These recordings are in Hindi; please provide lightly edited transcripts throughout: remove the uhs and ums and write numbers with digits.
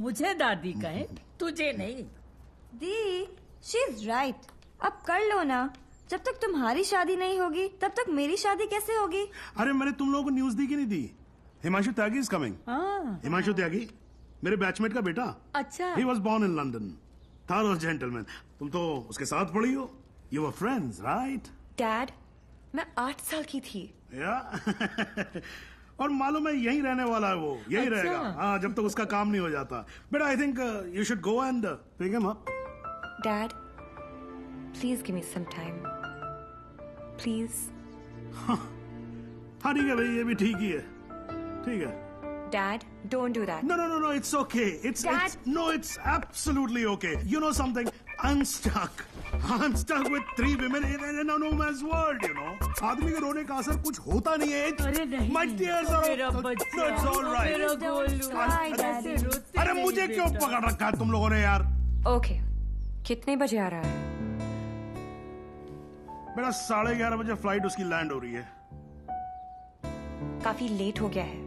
मुझे दादी कहे, तुझे नहीं। दी, शी इज राइट। अब कर लो ना। जब तक तुम्हारी शादी नहीं होगी तब तक मेरी शादी कैसे होगी? अरे मैंने तुम लोगों को न्यूज दी कि नहीं दी? हिमांशु त्यागी इज कमिंग। हिमांशु त्यागी मेरे बैचमेट का बेटा। अच्छा। He was born in London. थारो जेंटलमैन। तुम तो उसके साथ पढ़ी हो। You were friends right? Dad, मैं 8 साल की थी। या और मालूम है यहीं रहने वाला है वो, यहीं रहेगा। हाँ, जब तक उसका काम नहीं हो जाता। But I think you should go and pick him up. Dad, please give me some time, please. हाँ ठीक है भाई, ये भी ठीक ही है। ठीक है। Dad, don't do that. No, it's okay. It's absolutely okay. You know something? I'm stuck with 3 women in a no man's world, you know. आदमी के रोने का असर कुछ होता नहीं है। अरे नहीं, My tears are मेरा बच्चा, it's all right. मेरा गोलू। अरे मुझे क्यों पकड़ रखा है तुम लोगों ने यार? Okay. कितने बजे आ रहा है? मेरा 11:30 बजे फ्लाइट उसकी लैंड हो रही है। काफी लेट हो गया है।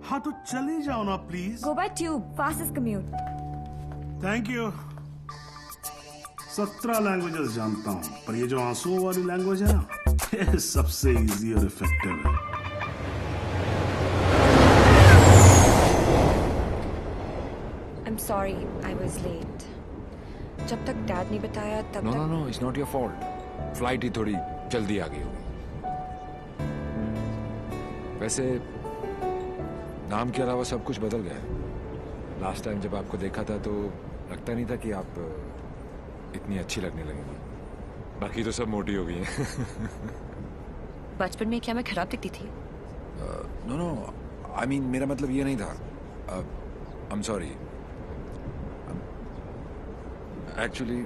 हाँ तो चले जाओ ना please. Go by tube, fastest commute. Thank you. 17 languages जानता हूँ, पर ये जो आंसुओं वाली लैंग्वेज है ना, ये सबसे इजी और इफेक्टिव है। I'm sorry, I was late. जब तक डैड नहीं बताया तब तक... No, it's not your fault. Flight ही थोड़ी जल्दी आ गई होगी। वैसे नाम के अलावा सब कुछ बदल गया है। लास्ट टाइम जब आपको देखा था तो लगता नहीं था कि आप इतनी अच्छी लगने लगेंगी। बाकी तो सब मोटी हो गई हैं। बचपन में क्या मैं खराब दिखती थी? नो, आई मीन मेरा मतलब ये नहीं था। I am sorry. एक्चुअली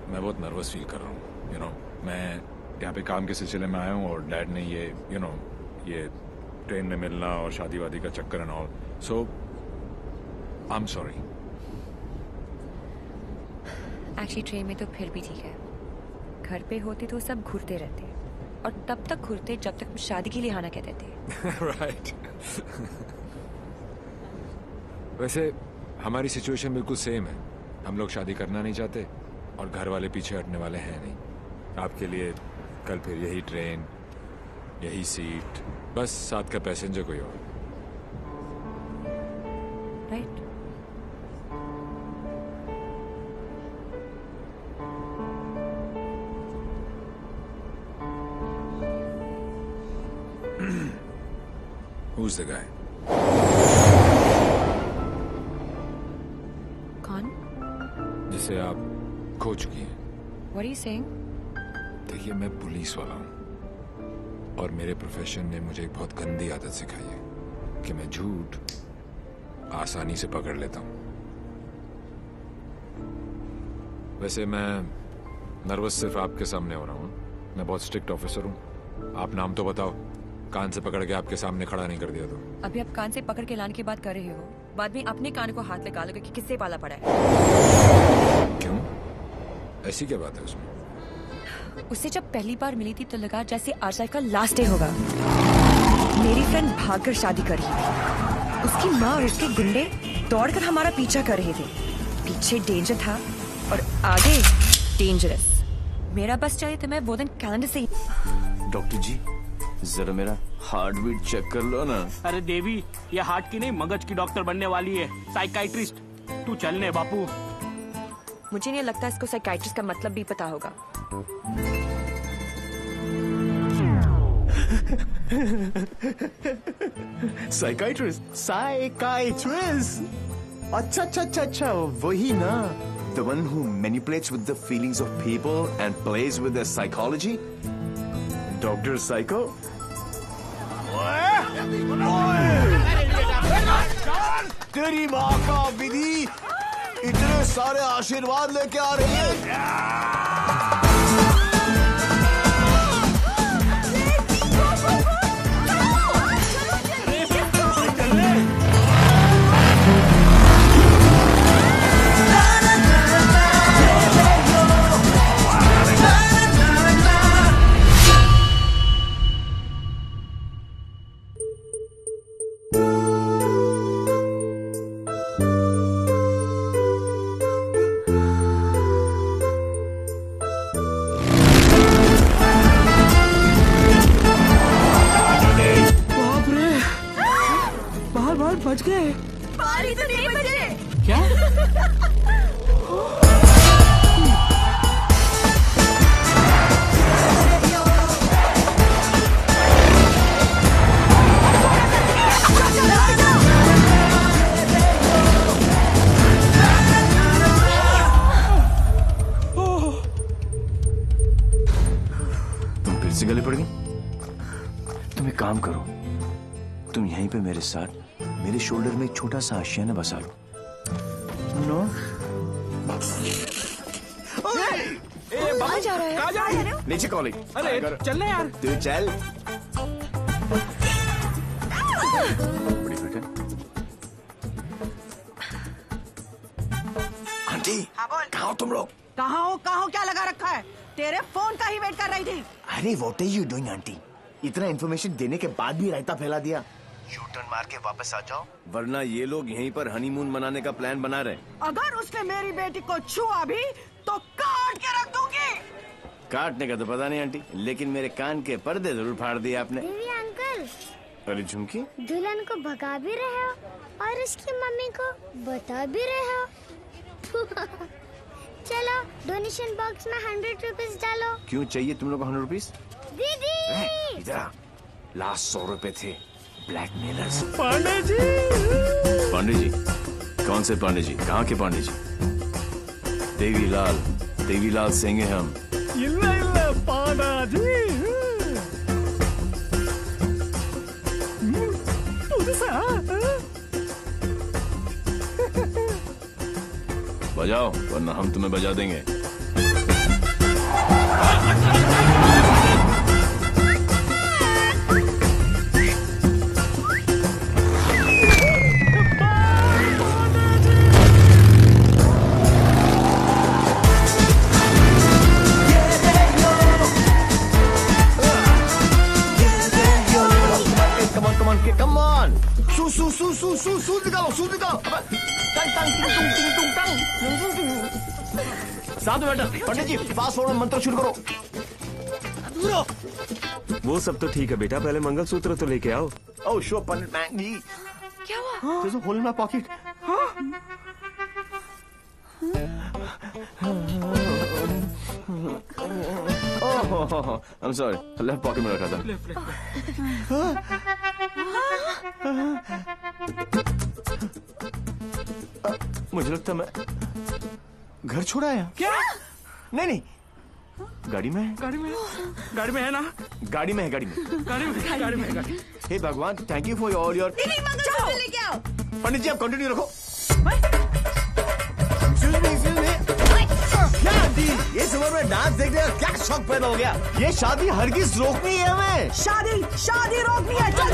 मैं बहुत नर्वस फील कर रहा हूँ। यू नो, मैं यहाँ पे काम के सिलसिले में आया हूँ और डैड ने ये ये ट्रेन में मिलना और शादी वादी का चक्कर and all, so I am sorry. Actually train में तो फिर भी ठीक है। घर पे होते तो सब घूरते रहते और तब तक घूरते जब तक शादी के लिए हाँ ना कहते थे। राइट। वैसे हमारी सिचुएशन बिल्कुल सेम है। हम लोग शादी करना नहीं चाहते और घर वाले पीछे हटने वाले हैं नहीं। आपके लिए कल फिर यही ट्रेन, यही सीट, बस साथ का पैसेंजर कोई और। राइट। Who's the guy? कौन? जिसे आप खो चुकी हैं। What are you saying? देखिए, मैं पुलिस वाला हूँ और मेरे प्रोफेशन ने मुझे एक बहुत गंदी आदत सिखाई है कि मैं झूठ आसानी से पकड़ लेता हूँ। वैसे मैं नर्वस सिर्फ आपके सामने हो रहा हूँ। मैं बहुत स्ट्रिक्ट ऑफिसर हूँ। आप नाम तो बताओ, कान से पकड़ के आपके सामने खड़ा नहीं कर दिया तो। अभी आप कान से पकड़ के लाने की बात कर रहे हो, बाद में अपने कान को हाथ लगा लोगे कि किससे पाला पड़ा है। क्यों? ऐसी क्या बात है उसमें? उससे जब पहली बार मिली थी तो लगा जैसे आज लाइफ का लास्ट डे होगा। मेरी फ्रेंड भागकर शादी कर रही थी। उसकी माँ और उसके गुंडे दौड़कर हमारा पीछा कर रहे थे। पीछे डेंजर था और आगे डेंजरस। मेरा बस चले तो मैं वो दिन कैलेंडर से। डॉक्टर जी, जरा मेरा हार्ट बीट चेक कर लो ना। अरे देवी, ये हार्ट की नहीं मगज की डॉक्टर बनने वाली है, साइकाइट्रिस्ट। तू चलने बापू। मुझे नहीं लगता इसको साइकाइट्रिस्ट का मतलब भी पता होगा। साइकाइट्रिस्ट। अच्छा, वही ना। The one who manipulates with the feelings of people and plays with their psychology? Dr. Psycho? तेरी माँ का विधि, इतने ये सारे आशीर्वाद लेके आ रही है। बच गए। बारी तो नहीं बचे। क्या? तुम फिर से गले पड़ गई? तुम एक काम करो, तुम यहीं पे मेरे साथ मेरे शोल्डर में एक छोटा सा आशियाना बसा लो। नो कहाँ जा रहा है? कहाँ जा रहे हो? नीचे कॉलेज। अरे चलने यार। तू चल। बड़ी बेटे। आंटी कहाँ हो तुम लोग? कहाँ हो क्या लगा रखा है? तेरे फोन का ही वेट कर रही थी। अरे what are you doing aunty? इतना इन्फॉर्मेशन देने के बाद भी रायता फैला दिया। यू टर्न मार के वापस आ जाओ, वरना ये लोग यहीं पर हनीमून मनाने का प्लान बना रहे। अगर उसने मेरी बेटी को छुआ भी तो काट के रख दूंगी। काटने का तो पता नहीं आंटी, लेकिन मेरे कान के पर्दे जरूर फाड़ दिए आपने। देवी अंकल, अरे झुमकी, दुल्हन को भगा भी रहे हो और उसकी मम्मी को बता भी रहे हो। चलो डोनेशन बॉक्स में 100 रुपीज डालो। क्यों चाहिए तुम लोग को 100 रुपीज? दीदी इधर आ, लास्ट 100 रुपए थे ब्लैकमेलर्स। पांडे जी। पांडे जी? कौन से पांडे जी? कहाँ के पांडे जी? देवीलाल सिंह हैं हम। इल्ला पांडा जी। बजाओ वरना हम तुम्हें बजा देंगे। Come on! सूद निकालो। साथ में बैठा। पंडित जी फास्ट फॉरवर्ड मंत्र शुरू करो। वो सब तो ठीक है बेटा, पहले मंगलसूत्र तो लेके आओ। ओह शो पंडित मैन जी। क्या हुआ? There's a hole in my pocket. Oh, I'm sorry. Left pocket में रखा था। मुझे लगता मैं घर छोड़ आया। क्या? नहीं गाड़ी में है ना? गाड़ी में है। हे भगवान, thank you for all your. लेके आओ। पंडित जी आप कंटिन्यू रखो। इस उम्र में डांस देखने का क्या शौक पैदा हो गया? ये शादी हरगिज रोकनी है हमें। शादी रोकनी है। चल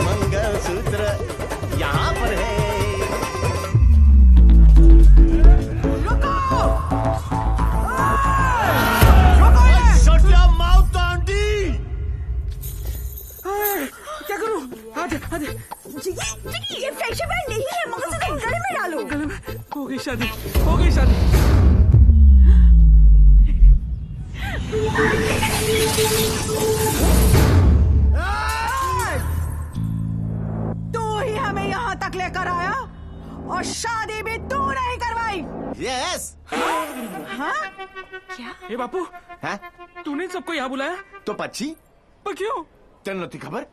मंगलसूत्र यहाँ पर है। Shut your mouth, aunty! क्या करूं? आजा। ये फ्रेंडशिप बैंड नहीं है, मंगलसूत्र गले में डालो। गले में हो गई शादी। तू ही हमें यहाँ तक लेकर आया और शादी भी तू नहीं करवाई। Yes! ए बापू, हैं? तूने सबको यहाँ बुलाया? तो पक्षी पर क्यों? तेरे नती खबर?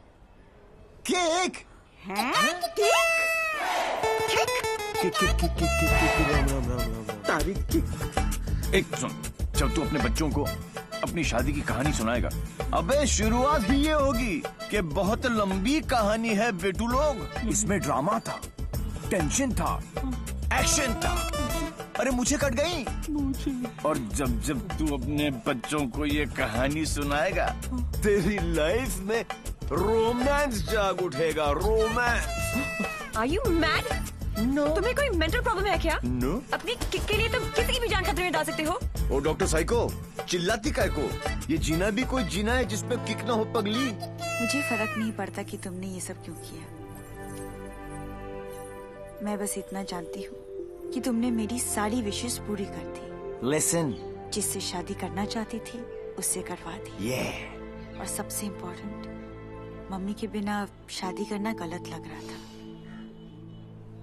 केक तारीख की। एक सुन, जब तू अपने बच्चों को अपनी शादी की कहानी सुनाएगा। अबे शुरुआत ही ये होगी कि बहुत लंबी कहानी है बेटू लोग। इसमें ड्रामा था, टेंशन था, एक्शन था। अरे मुझे कट गई। और जब जब तू अपने बच्चों को ये कहानी सुनाएगा, तेरी लाइफ में रोमांस जाग उठेगा। Romance. Are you mad? No. तुम्हें कोई मेंटल प्रॉब्लम है क्या? No. अपनी किक के लिए तुम किसी भी जान खतरे में डाल सकते हो। ओ डॉक्टर साइको, चिल्लाती काय को? ये जीना भी कोई जीना है जिसपे किक ना हो पगली। मुझे फर्क नहीं पड़ता कि तुमने ये सब क्यों किया। मैं बस इतना जानती हूँ कि तुमने मेरी सारी विशेष पूरी कर दी। Listen. जिससे शादी करना चाहती थी उससे करवा दी। Yeah. और सबसे इम्पोर्टेंट, मम्मी के बिना शादी करना गलत लग रहा था,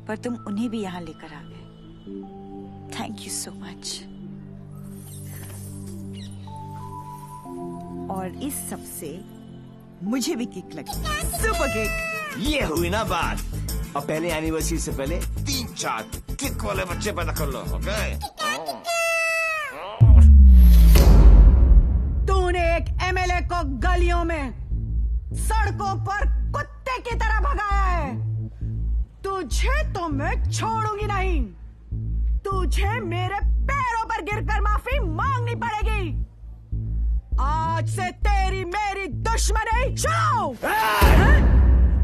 पर तुम उन्हें भी यहाँ लेकर आ गए। Thank you so much. और इस सब से मुझे भी किक लगी, सुपर किक। ये हुई ना बात। अब पहले एनिवर्सरी से पहले 3-4 किक वाले बच्चे पैदा कर लो, ओके? तूने एक एमएलए को गलियों में, सड़कों पर कुत्ते की तरह भगाया है। तुझे तो मैं छोड़ूंगी नहीं। तुझे मेरे पैरों पर गिरकर माफी मांगनी पड़ेगी। आज से तेरी मेरी दुश्मनी शुरू।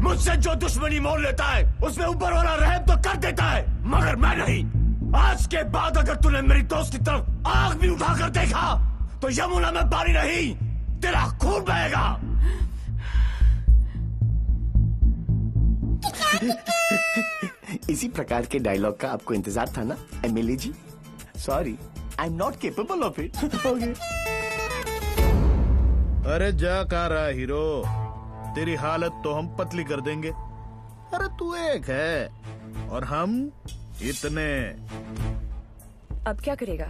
मुझसे जो दुश्मनी मोल लेता है उसमें ऊपर वाला रहम तो कर देता है, मगर मैं नहीं। आज के बाद अगर तूने मेरी दोस्त की तरफ आग भी उठाकर देखा तो यमुना में पानी नहीं, तेरा खून बहेगा। इसी प्रकार के डायलॉग का आपको इंतजार था ना MLA ji? Sorry, I am not capable of it. अरे जा कहाँ रहा हीरो, तेरी हालत तो हम पतली कर देंगे। अरे तू एक है और हम इतने। अब क्या करेगा?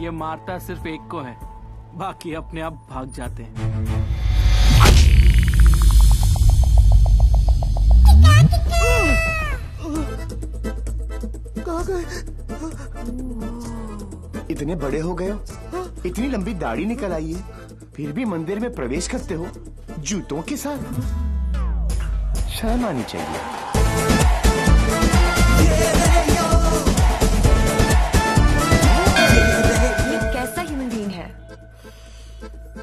ये मारता सिर्फ एक को है, बाकी अपने आप भाग जाते हैं। कहाँ गए? इतने बड़े हो गए हो, इतनी लंबी दाढ़ी निकल आई है, फिर भी मंदिर में प्रवेश करते हो जूतों के साथ। शर्म आनी चाहिए। ये कैसा ह्यूमन बीइंग है?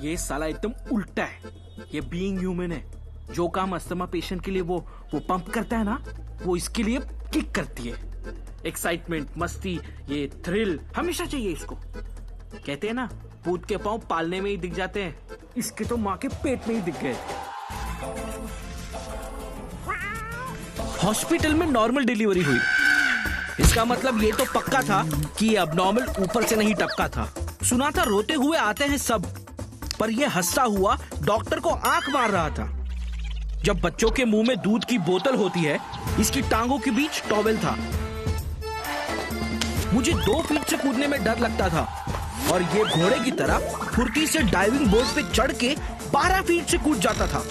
ये साला एकदम उल्टा है। ये बीइंग ह्यूमन है। जो काम अस्थमा पेशेंट के लिए वो पंप करता है ना, वो इसके लिए किक करती है। एक्साइटमेंट, मस्ती, ये थ्रिल हमेशा चाहिए इसको। कहते हैं ना, भूत के पांव पालने में ही दिख जाते हैं, इसके तो माँ के पेट में ही दिख गए। हॉस्पिटल में नॉर्मल डिलीवरी हुई, इसका मतलब ये तो पक्का था कि अब नॉर्मल ऊपर से नहीं टपका था। सुना था रोते हुए आते हैं सब, पर ये हंसता हुआ डॉक्टर को आंख मार रहा था। जब बच्चों के मुंह में दूध की बोतल होती है, इसकी टांगों के बीच टॉवेल था। मुझे 2 फीट से कूदने में डर लगता था और ये घोड़े की तरह फुर्ती से डाइविंग बोर्ड पे चढ़ के 12 फीट से कूद जाता था।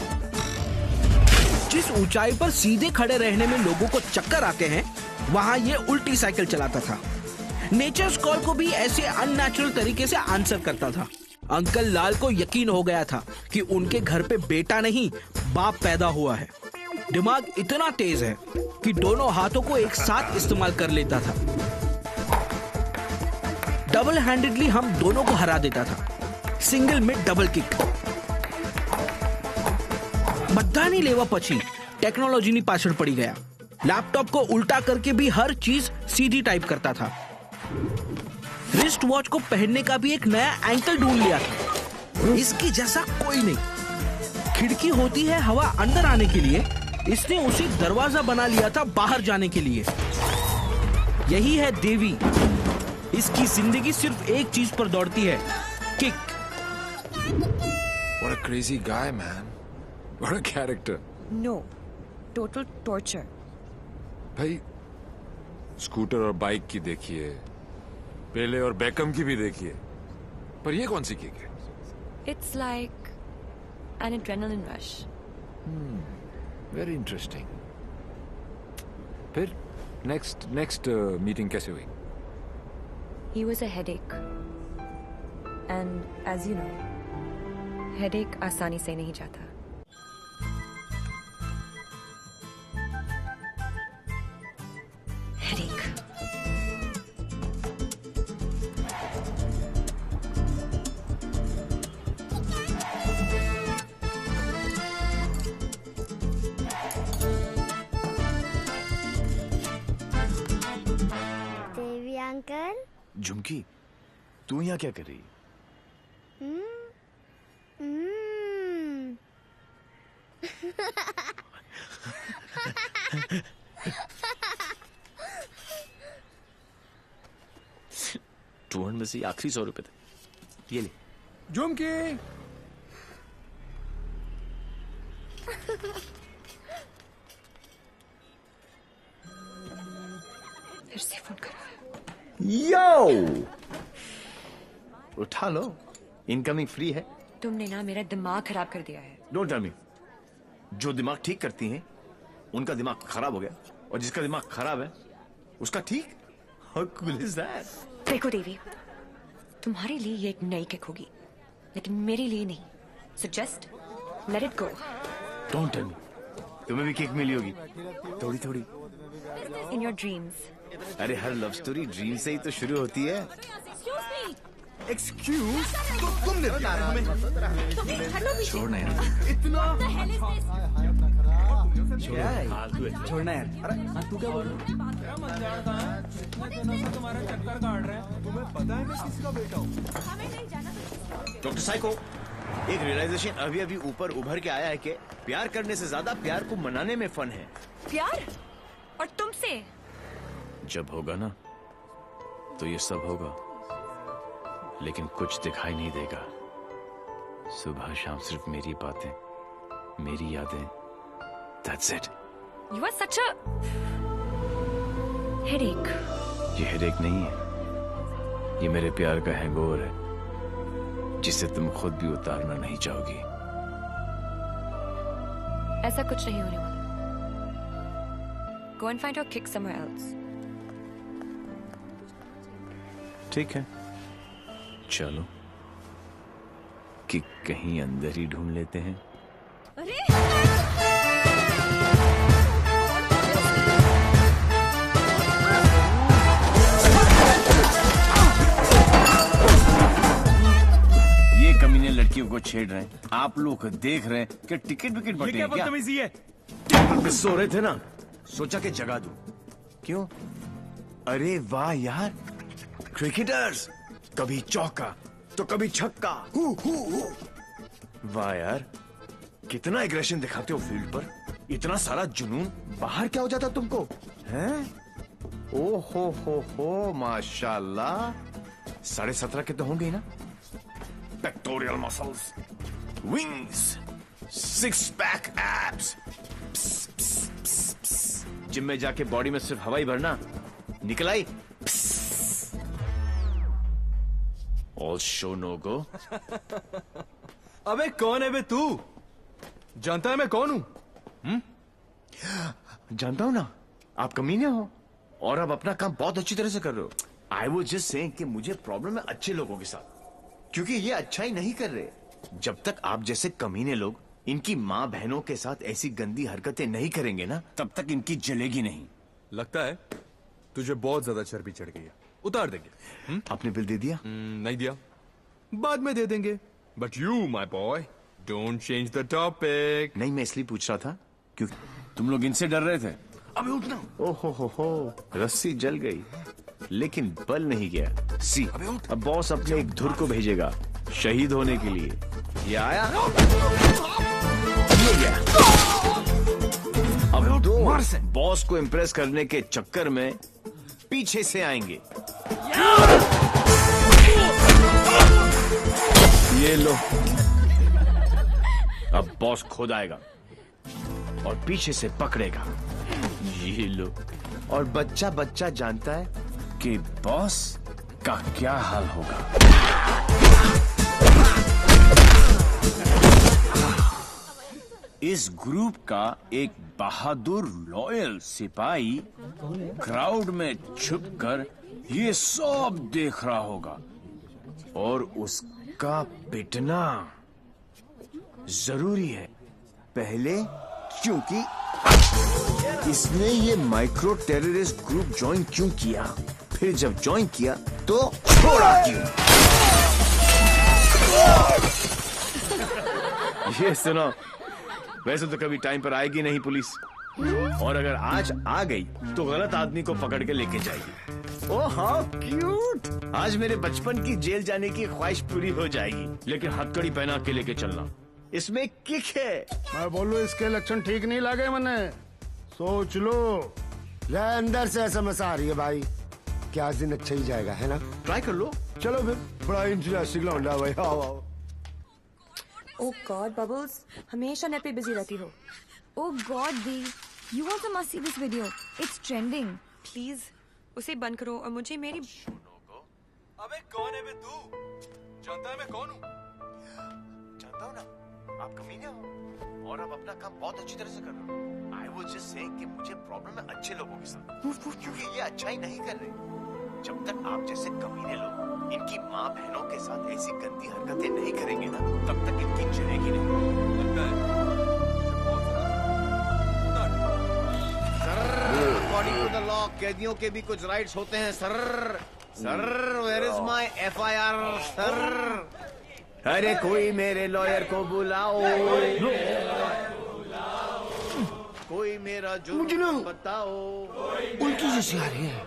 जिस ऊंचाई पर सीधे खड़े रहने में लोगों को चक्कर आते हैं, वहां ये उल्टी साइकिल चलाता था। नेचर्स कॉल को भी ऐसे अननेचुरल तरीके से आंसर करता था। अंकल लाल को यकीन हो गया था कि उनके घर पे बेटा नहीं, बाप पैदा हुआ है। दिमाग इतना तेज है कि दोनों हाथों को एक साथ इस्तेमाल कर लेता था। डबल हैंडेडली हम दोनों को हरा देता था, सिंगल में डबल किक। बधानी लेवा पची टेक्नोलॉजी पाछड़ पड़ी गया। लैपटॉप को उल्टा करके भी हर चीज सीधी टाइप करता था। रिस्ट वॉच को पहनने का भी एक नया एंकल ढूंढ लिया था। इसकी जैसा कोई नहीं। खिड़की होती है हवा अंदर आने के लिए, इसने उसे दरवाजा बना लिया था बाहर जाने के लिए। यही है देवी। इसकी जिंदगी सिर्फ एक चीज पर दौड़ती है, kick. What a crazy guy, man. What a character. No, total torture. भाई, स्कूटर और बाइक की देखिए, पेले और बेकम की भी देखिए, पर ये कौन सी किक है? It's like an adrenaline rush. Very interesting. फिर next meeting कैसे हुई? He was a headache. And as you know headache आसानी से नहीं जाता। हेडेक देवी अंकल। झुमकी, तू यहाँ क्या कर रही? टूर में से आखिरी 100 रुपए थे, ये ले। झुमकी, फिर से फोन करा। यो, उठा लो, इनकमिंग फ्री है। तुमने ना मेरा दिमाग खराब कर दिया है। Don't tell me. जो दिमाग ठीक करती हैं उनका दिमाग खराब हो गया, और जिसका दिमाग खराब है उसका ठीक। How cool is that? देखो देवी, तुम्हारे लिए ये एक नई किक होगी, लेकिन मेरे लिए नहीं। So just let it go. Don't tell me. तुम्हें भी किक मिली होगी, थोड़ी थोड़ी। In your dreams. अरे हर लव स्टोरी ड्रीम से ही तो शुरू होती है। एक्सक्यूज, तो तुमने छोड़ना यार, छोड़ना यार। अरे तू क्या बोल रहा है? तुम्हारा चक्कर काट रहे हैं, तुम्हें पता है मैं किसका बेटा हूँ? डॉक्टर साइको, एक रियलाइजेशन अभी अभी ऊपर उभर के आया है कि प्यार करने से ज्यादा प्यार को मनाने में फन है। प्यार? और तुमसे? जब होगा ना तो ये सब होगा, लेकिन कुछ दिखाई नहीं देगा। सुबह शाम सिर्फ मेरी बातें, मेरी यादें। That's it. You are such a headache. ये हेडेक नहीं है, ये मेरे प्यार का हैंगओवर है, जिसे तुम खुद भी उतारना नहीं चाहोगी। ऐसा कुछ नहीं होने वाला। Go and find your kick somewhere else. ठीक है, चलो कि कहीं अंदर ही ढूंढ लेते हैं। ये कमीने लड़कियों को छेड़ रहे हैं, आप लोग देख रहे हैं कि टिकट विकेट बटे हैं क्या? बदतमीजी है। पे सो रहे थे ना, सोचा कि जगा दूं। क्यों? अरे वाह यार, क्रिकेटर्स, कभी चौका तो कभी छक्का। वाह यार, कितना एग्रेशन दिखाते हो फील्ड पर। इतना सारा जुनून बाहर क्या हो जाता तुमको, हैं? ओ हो, माशाल्लाह। 17.5 के तो होंगे ही ना? Pectoral muscles, wings, 6 pack abs. Gym में जाके बॉडी में सिर्फ हवा ही भरना, निकल आई। ऑल शो नो गो। अबे कौन है बे तू? जानता है मैं कौन हूं? जानता हूं ना, आप कमीने हो और आप अपना काम बहुत अच्छी तरह से कर रहे हो। आई वॉज जस्ट सेइंग कि मुझे प्रॉब्लम है अच्छे लोगों के साथ, क्योंकि ये अच्छा ही नहीं कर रहे। जब तक आप जैसे कमीने लोग इनकी माँ बहनों के साथ ऐसी गंदी हरकतें नहीं करेंगे ना, तब तक इनकी जलेगी नहीं। लगता है तुझे बहुत ज्यादा चर्बी चढ़ गई है, उतार देंगे। आपने बिल दे दिया? नहीं दिया, बाद में दे देंगे। But you my boy, don't change the topic. नहीं, मैं इसलिए पूछ रहा था क्योंकि तुम लोग इनसे डर रहे थे। अबे उठना। ओहो हो, रस्सी जल गई लेकिन बल नहीं गया। सी, अब बॉस अपने एक धुर को भेजेगा शहीद होने के लिए। ये आया, ये गया। अब दो बॉस को इम्प्रेस करने के चक्कर में पीछे से आएंगे। ये लो, अब बॉस खुद आएगा और पीछे से पकड़ेगा। ये लो, और बच्चा बच्चा जानता है कि बॉस का क्या हाल होगा। इस ग्रुप का एक बहादुर लॉयल सिपाही क्राउड में छुपकर ये सब देख रहा होगा, और उस का पिटना जरूरी है। पहले क्योंकि इसने ये माइक्रो टेररिस्ट ग्रुप ज्वाइन क्यों किया, फिर जब ज्वाइन किया तो छोड़ा क्यों। ये सुनो, वैसे तो कभी टाइम पर आएगी नहीं पुलिस, और अगर आज आ गई तो गलत आदमी को पकड़ के लेके जाएगी। Oh how cute. आज मेरे बचपन की जेल जाने की ख्वाहिश पूरी हो जाएगी, लेकिन हथकड़ी पहना के लेके चलना, इसमें किक है। मैं बोलूं इसके लक्षण ठीक नहीं लगे मने, सोच लो। अंदर से एसएमएस आ रही है भाई, क्या दिन अच्छा ही जाएगा, है ना? ट्राई कर लो। चलो फिर, बड़ा इंटरेस्टिंग लौंडा भाई। आओ आओ। ओह गॉड बबल्स, हमेशा नेट पे बिजी रहती हो। Oh God, Dee, you also must see this video. It's trending. Please उसे बंद करो और मुझे मेरी। अबे कौन है बे तू? जानता है मैं कौन हूँ? जानता हूँ ना, आप कमीने हो और आप अपना काम बहुत अच्छी तरह से कर रहे हो। I was just saying कि मुझे प्रॉब्लम है अच्छे लोगों के साथ, क्योंकि ये अच्छा ही नहीं कर रहे। जब तक आप जैसे कमीने लोग इनकी माँ बहनों के साथ ऐसी गंदी हरकतें नहीं करेंगे ना, तब तक इनकी जलेगी नहीं। लगता है अकॉर्डिंग टू द लॉ कैदियों के भी कुछ राइट्स होते हैं sir. Sir where is my FIR sir? अरे कोई मेरे लॉयर को बुलाओ, कोई मेरा जुर्म बताओ। उल्टी जैसी आ रही है।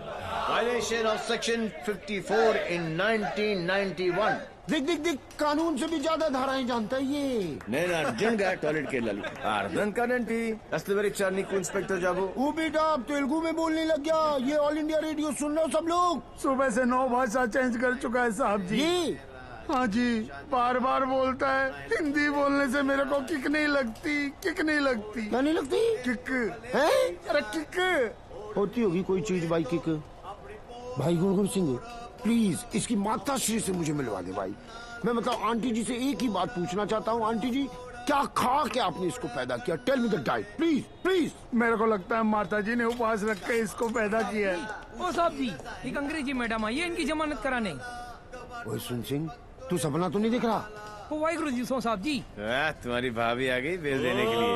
Violation of section 54 in 1991। देख देख देख, कानून से भी ज्यादा धाराएं जानता है ये। నేను అర్జెంట్ గా టాయిలెట్ కి వెళ్ళాలి, అర్థం కాదండి। అసలు వెరీ నీకు ఇన్స్पेक्टर जाबो। वो बेटा आप तेलुगु में बोलने लग गया। ये ऑल इंडिया रेडियो सुन रहे हो सब लोग? सुबह से 9 भाषा चेंज कर चुका है साहब जी। हाँ जी, बार बार बोलता है। हिंदी बोलने से मेरे को किक नहीं लगती, किक नहीं लगती। क्या नहीं लगती? किक है? अरे किक होती होगी कोई चीज भाई, किक। भाई गुरगुर सिंह प्लीज इसकी माता श्री से मुझे मिलवा दे भाई। मैं मतलब आंटी जी से एक ही बात पूछना चाहता हूँ। आंटी जी, क्या खा के आपने इसको पैदा किया? Tell me the diet please please. मेरे को लगता है माता जी ने उपवास रख के इसको पैदा किया है। ओ साहब जी, एक अंग्रेजी मैडम आई है इनकी जमानत कराने। ओए सुन सिंह, तू सपना तो नहीं दिख रहा? ओ वाहिगुरु जी सो साहब जी। तुम्हारी भाभी आ गई बेल देने के लिए।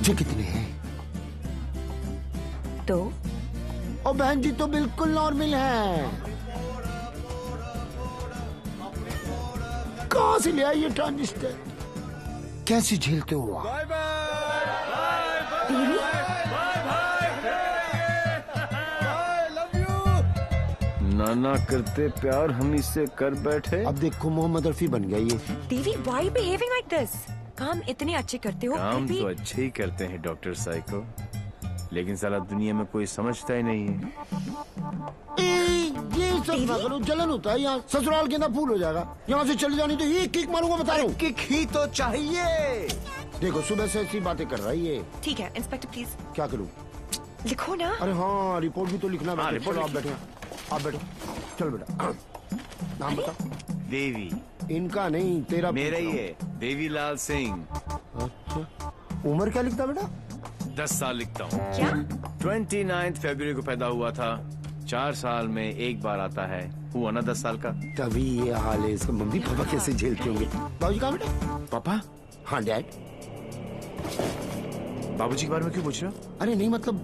ये कितने हैं? 2। और बहन जी तो बिल्कुल नॉर्मल है। कहाँ से ले आई ये ट्रांजिस्टर? कैसे झेलते हो आप? नाना करते प्यार हम इससे कर बैठे। अब देखो मोहम्मद रफी बन गया ये। देवी व्हाई बिहेविंग लाइक दिस? काम इतने अच्छे करते हो। काम तो अच्छे ही करते हैं डॉक्टर साइको, लेकिन साला दुनिया में कोई समझता ही नहीं है। ये सब ना करो, जलन होता है यहाँ। ससुराल के अंदर फूल हो जाएगा। यहाँ से चले जानी तो ये किक मारूंगा, बता रहा हूँ। किक ही तो चाहिए। देखो सुबह से ऐसी बातें कर रहा है ये। ठीक है इंस्पेक्टर प्लीज। क्या करूँ? लिखो ना। अरे हाँ, रिपोर्ट भी तो लिखना है। रिपोर्ट आप बैठे, आप बैठो। चल बेटा, नाम बता। देवी। इनका नहीं, तेरा। मेरा ही है, देवीलाल सिंह। अच्छा, उम्र क्या लिखता बेटा? 10 साल लिखता हूँ। क्या? 29 फरवरी को पैदा हुआ था। 4 साल में एक बार आता है। हुआ ना 10 साल का। तभी ये हाल है इसका। मम्मी पापा कैसे झेलते होंगे? बाबूजी कहाँ बेटा? पापा? हाँ डैड। बाबूजी के बारे में क्यों पूछ रहे हो? अरे नहीं, मतलब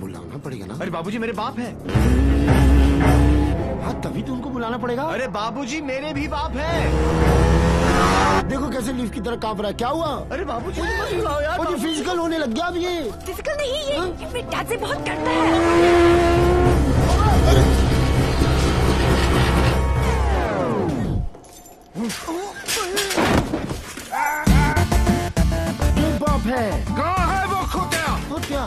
बुलाना पड़ेगा ना। अरे बाबूजी मेरे बाप हैं। हाँ तभी तो उनको बुलाना पड़ेगा। अरे बाबूजी मेरे भी बाप हैं। देखो कैसे लीफ की तरह कांप रहा है। क्या हुआ? अरे बाबूजी मत बुलाओ यार। मुझे फिजिकल होने लग गया अब ये। फिजिकल नहीं, ये मेरे डैड से बहुत डरता है। ये बाप है। कहाँ है वो खोतिया? खोतिया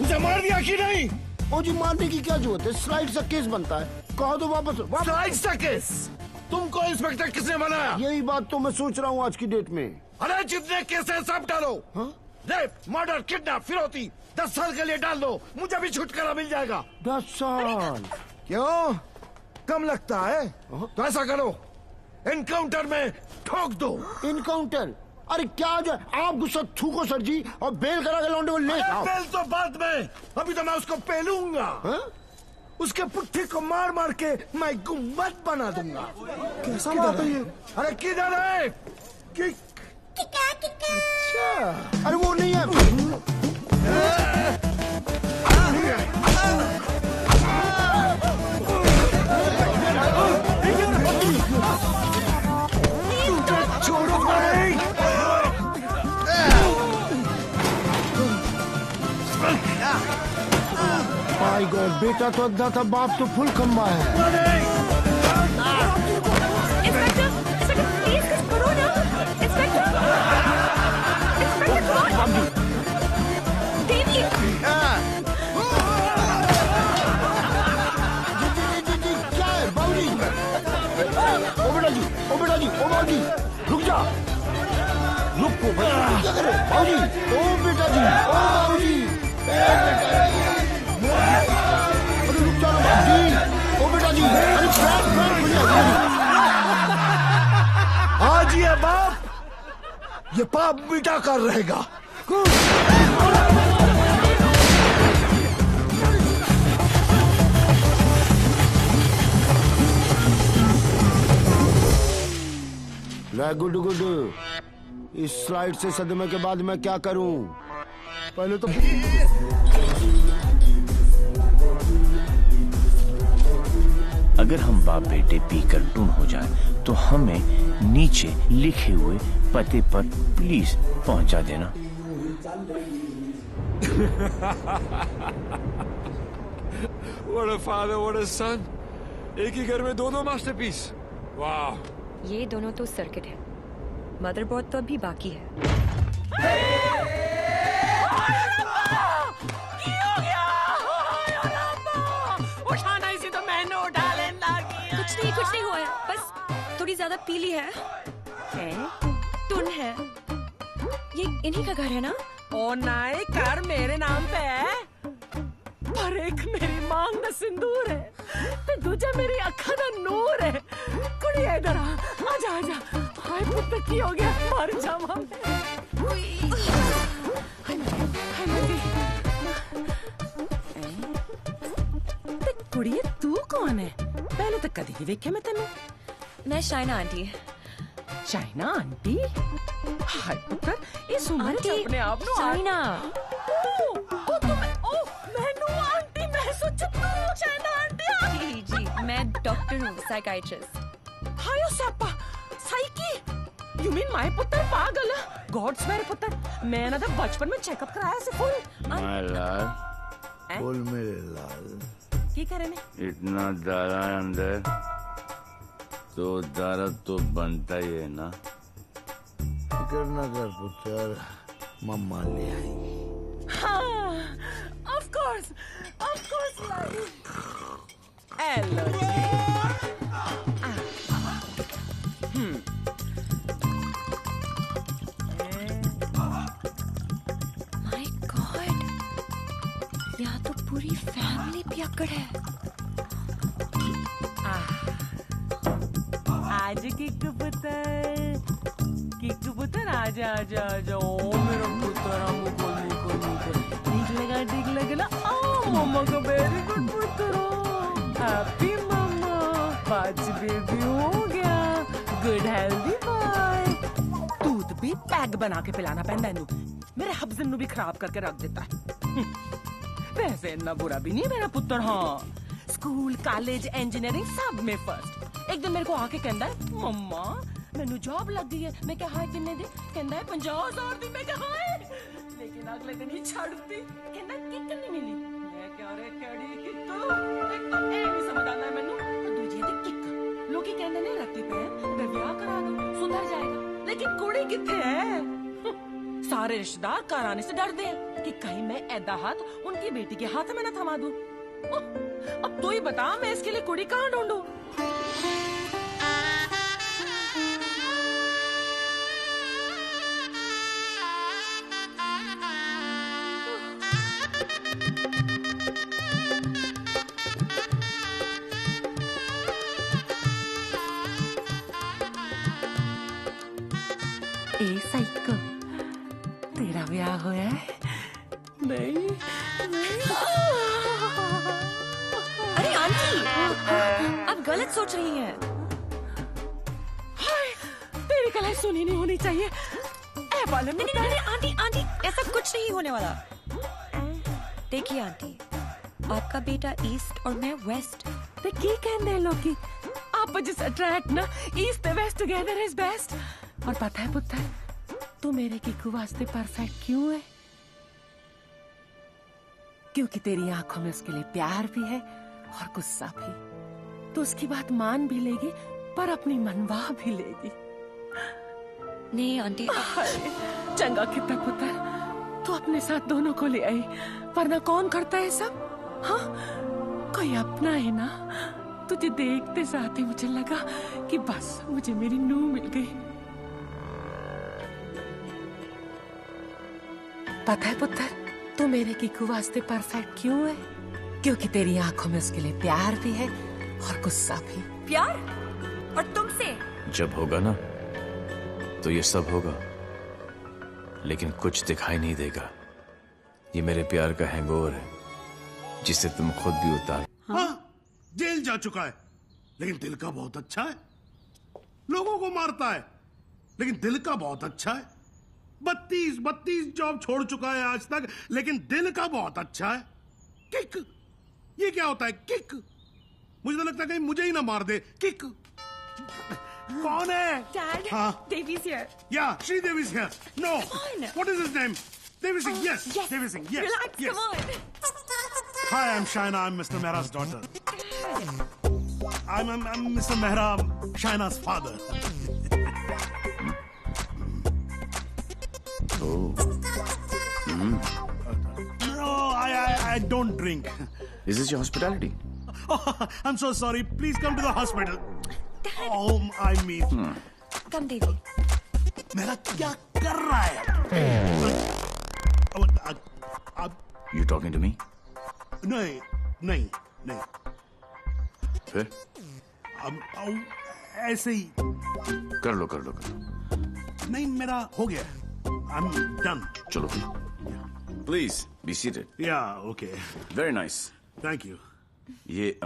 उसे मार दिया कि नहीं? ओ जी, मारने की क्या जरूरत है? स्लाइड सा केस बनता है। कहो तो वापस। स्लाइड सा केस? तुमको इंस्पेक्टर किसने बनाया? यही बात तो मैं सोच रहा हूँ आज की डेट में। अरे जितने केस है सब डालो। रेप, मर्डर, किडनैप, फिरौती 10 साल के लिए डाल दो। मुझे भी छुटकारा मिल जाएगा। 10 साल? क्यों कम लगता है? तो ऐसा करो, एनकाउंटर में ठोक दो। एनकाउंटर? अरे क्या जो आप गुस्सा थूको सर जी और बेल करा के लौंडे को ले आओ। बेल तो बाद में, अभी तो मैं उसको पेलूंगा। उसके पुट्ठी को मार मार के मैं गुम्बद बना दूंगा। कैसा बात है ये? अरे किधर है? अच्छा अरे वो नहीं है। छोड़ो भाई। माय गॉड, बेटा तो अद्धा था, बाप तो फुल खम्बा है। बाबूजी रुक जा, रुको भाई, क्या करे बाबूजी? ओ बेटा जी, ओ बाबूजी, अरे रुक जा बाबूजी, ओ बेटा जी, अरे आज ये बाप ये पाप मिटा कर रहेगा। गुड गुड, इस स्लाइड से सदमे के बाद मैं क्या करूं? पहले तो अगर हम बाप बेटे पीकर टून हो जाए तो हमें नीचे लिखे हुए पते पर प्लीज पहुंचा देना। What a father, what a son. एक ही घर में दो मास्टरपीस। वाह। ये दोनों तो सर्किट है, मदरबोर्ड तो अभी बाकी है। उठाना इसी तो मैंने उठा लेना। कुछ नहीं हुआ है, बस थोड़ी ज्यादा पीली है। टुन है, ये इन्हीं का घर है ना? ओ नाई, घर मेरे नाम पे है, पर एक मेरी मांग दा सिंदूर है ते दूजा मेरी अखा दा नूर है। कुड़ी इधर आजा आजा। हाय पुत्र की हो गया, मर जावा ते कुड़ी तू कौन है? पहले तो कदी नहीं देखा मैं तेनू। मैं शाइना आंटी। शाइना आंटी? हाय पुत्र इस उम्र च अपने आप नु शाइना। जी, मैं डॉक्टर हूँ, साइकाइट्रिस्ट। हायो Sapa, psyche. You mean my पुत्र पागल है? गॉड्स मेरे पुत्र, मैं ना तो बचपन में चेकअप कराया से फुल। माय लाल, फुल मेरे लाल। की करे ने? इतना दारा अंदर, तो दारा तो बनता ही है ना। फिक्र न कर पुत्र, मम्मा ले आई। हाँ, of course lie. Hello my God, यहाँ तो पूरी फैमिली पियक्कड़ है। आज की कबूतर आजा आजा आजा। ओ मेरा पुत्र, हमको ठीक लगा ना। ओ मम्मा का वेरी गुड पुत्र, हैप्पी मम्मा, पांच बेबी हो गया, गुड हेल्दी बॉय। दूध भी पैक बना के पिलाना पैंदा है, मेरे हब्जन नु भी खराब करके रख देता है। वैसे इतना बुरा भी नहीं मेरा पुत्र। हाँ, स्कूल कॉलेज इंजीनियरिंग सब में फर्स्ट। एक दिन मेरे को आके कहता है, मम्मा मैनू जॉब लग गई है। मैं क्या हाय किन्ने दी? कहता है 50,000 दी। मैं क्या हाय, लेकिन अगले दिन ही छड़ती, कहता किक नहीं मिली। मैं क्या रे केड़ी किक, एक तो ए नहीं समझ आना है मैनू, और दूजी दी किक। लोग ही कहने नहीं रखते पे अगर ब्याह करा दो सुधर जाएगा, लेकिन कुड़ी किथे है? सारे रिश्तेदार घर आने से डरते हैं कि कहीं मैं ऐदा हाथ उनकी बेटी के हाथ में न थमा दूं। अब तू ही बता, मैं इसके लिए कुड़ी कहाँ ढूंढूं? ए साइको, होया है? नहीं अरे आंटी, आप गलत सोच रही हैं। हाय, तेरी कलाई सुनी नहीं होनी चाहिए। नहीं, आंटी आंटी, ऐसा कुछ नहीं होने वाला। देखिए आंटी, आपका बेटा ईस्ट और मैं वेस्ट। ते की कहने लोग आप जिस अट्रैक्ट ना east west together is best. और पता है पुत्र, तू मेरे कीकू वास्ते परफेक्ट क्यों है? क्योंकि तेरी आंखों में उसके लिए प्यार भी है और गुस्सा भी। तो उसकी बात मान भी लेगी पर अपनी मनवा भी लेगी। नहीं आंटी, चंगा कितना पुत्र, तू अपने साथ दोनों को ले आई, वरना कौन करता है सब? हाँ, कोई अपना है ना। तुझे देखते साथ ही मुझे लगा कि बस मुझे मेरी नूह मिल गई। पता है पुत्र, तू मेरे कीकू वास्ते परफेक्ट क्यों है? क्योंकि तेरी आंखों में उसके लिए प्यार भी है और गुस्सा भी। प्यार? और तुमसे? जब होगा ना तो ये सब होगा, लेकिन कुछ दिखाई नहीं देगा। ये मेरे प्यार का हैंगओवर है जिसे तुम खुद भी उतार। हाँ, जेल जा चुका है लेकिन दिल का बहुत अच्छा है। लोगों को मारता है लेकिन दिल का बहुत अच्छा है। 32 जॉब छोड़ चुका है आज तक, लेकिन दिल का बहुत अच्छा है। किक, ये क्या होता है किक? मुझे तो लगता है कहीं मुझे ही ना मार दे। किक कौन है? Dad, हाँ? Devi's here. Yeah, Sridevi's here. No. Come on. What is his name? Devi Singh. Yes. Devi Singh. Yes. Relax, yes. come on. Hi, I'm Shaina. I'm Mr. Mehra's daughter. I'm Mr. Mehra, Shaina's father. No, I don't drink. Is this your hospitality? Oh, I'm so sorry. Please come to the hospital. Oh, I mean. Come, Devi. मेरा क्या कर रहा है? You talking to me? नहीं. फिर? ऐसे ही. कर लो. नहीं, मेरा हो गया. I'm done. चलो. Please be seated. Yeah, okay. Very nice. Thank you. ये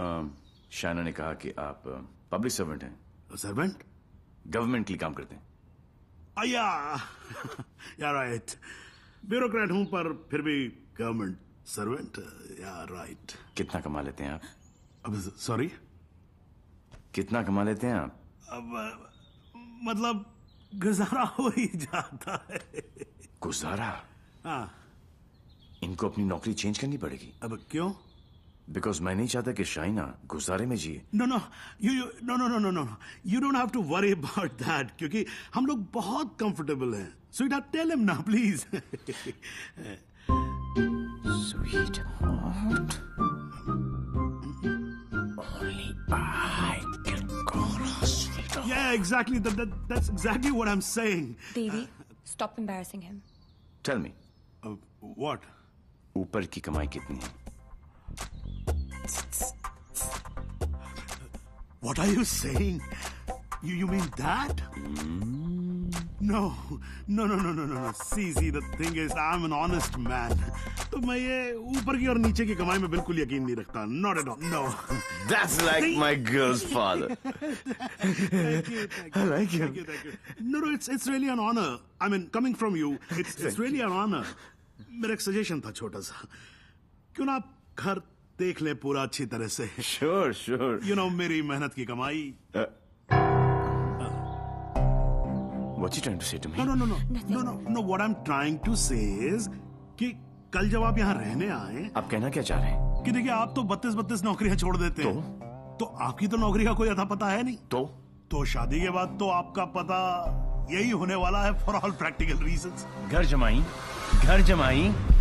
शाइना ने कहा कि आप पब्लिक सर्वेंट हैं। सर्वेंट? गवर्नमेंट के लिए काम करते हैं। या राइट। ब्यूरोक्रेट हूं पर फिर भी गवर्नमेंट सर्वेंट। या राइट। कितना कमा लेते हैं आप? अब सॉरी, कितना कमा लेते हैं आप? अब मतलब गुजारा हो ही जाता है। गुजारा? हाँ। इनको अपनी नौकरी चेंज करनी पड़ेगी। अब क्यों? बिकॉज मैं नहीं चाहता कि शाइना गुजारे में जिए। No. You don't have to worry about that, क्योंकि हम लोग बहुत कंफर्टेबल हैं। Sweetheart, tell him now, please. Sweetheart, only I can call her sweetheart. Yeah, exactly. That's exactly what I'm saying. Devi, stop embarrassing him. Tell me. What? ऊपर की कमाई कितनी है? What are you saying? You mean that? No. See, the thing is, I'm an honest man. तो मैं ये ऊपर की और नीचे की कमाई में बिल्कुल यकीन नहीं रखता. Not at all. No. That's like my girl's father. Thank you. I like him. Thank you. No, it's really an honor. I mean, coming from you, it's really an honor. मेरा एक सजेशन था छोटा सा. क्यों ना आप घर देख ले पूरा अच्छी तरह से. Sure. You know, मेरी मेहनत की कमाई. What you trying to say to me? No. What I'm trying to say is कि कल जब आप यहाँ रहने आए. आप कहना क्या चाह रहे हैं? कि देखिए, आप तो 32 नौकरियां छोड़ देते हैं. तो आपकी तो नौकरी का कोई अता पता है नहीं. तो शादी के बाद तो आपका पता यही होने वाला है for all practical reasons. घर जमाई.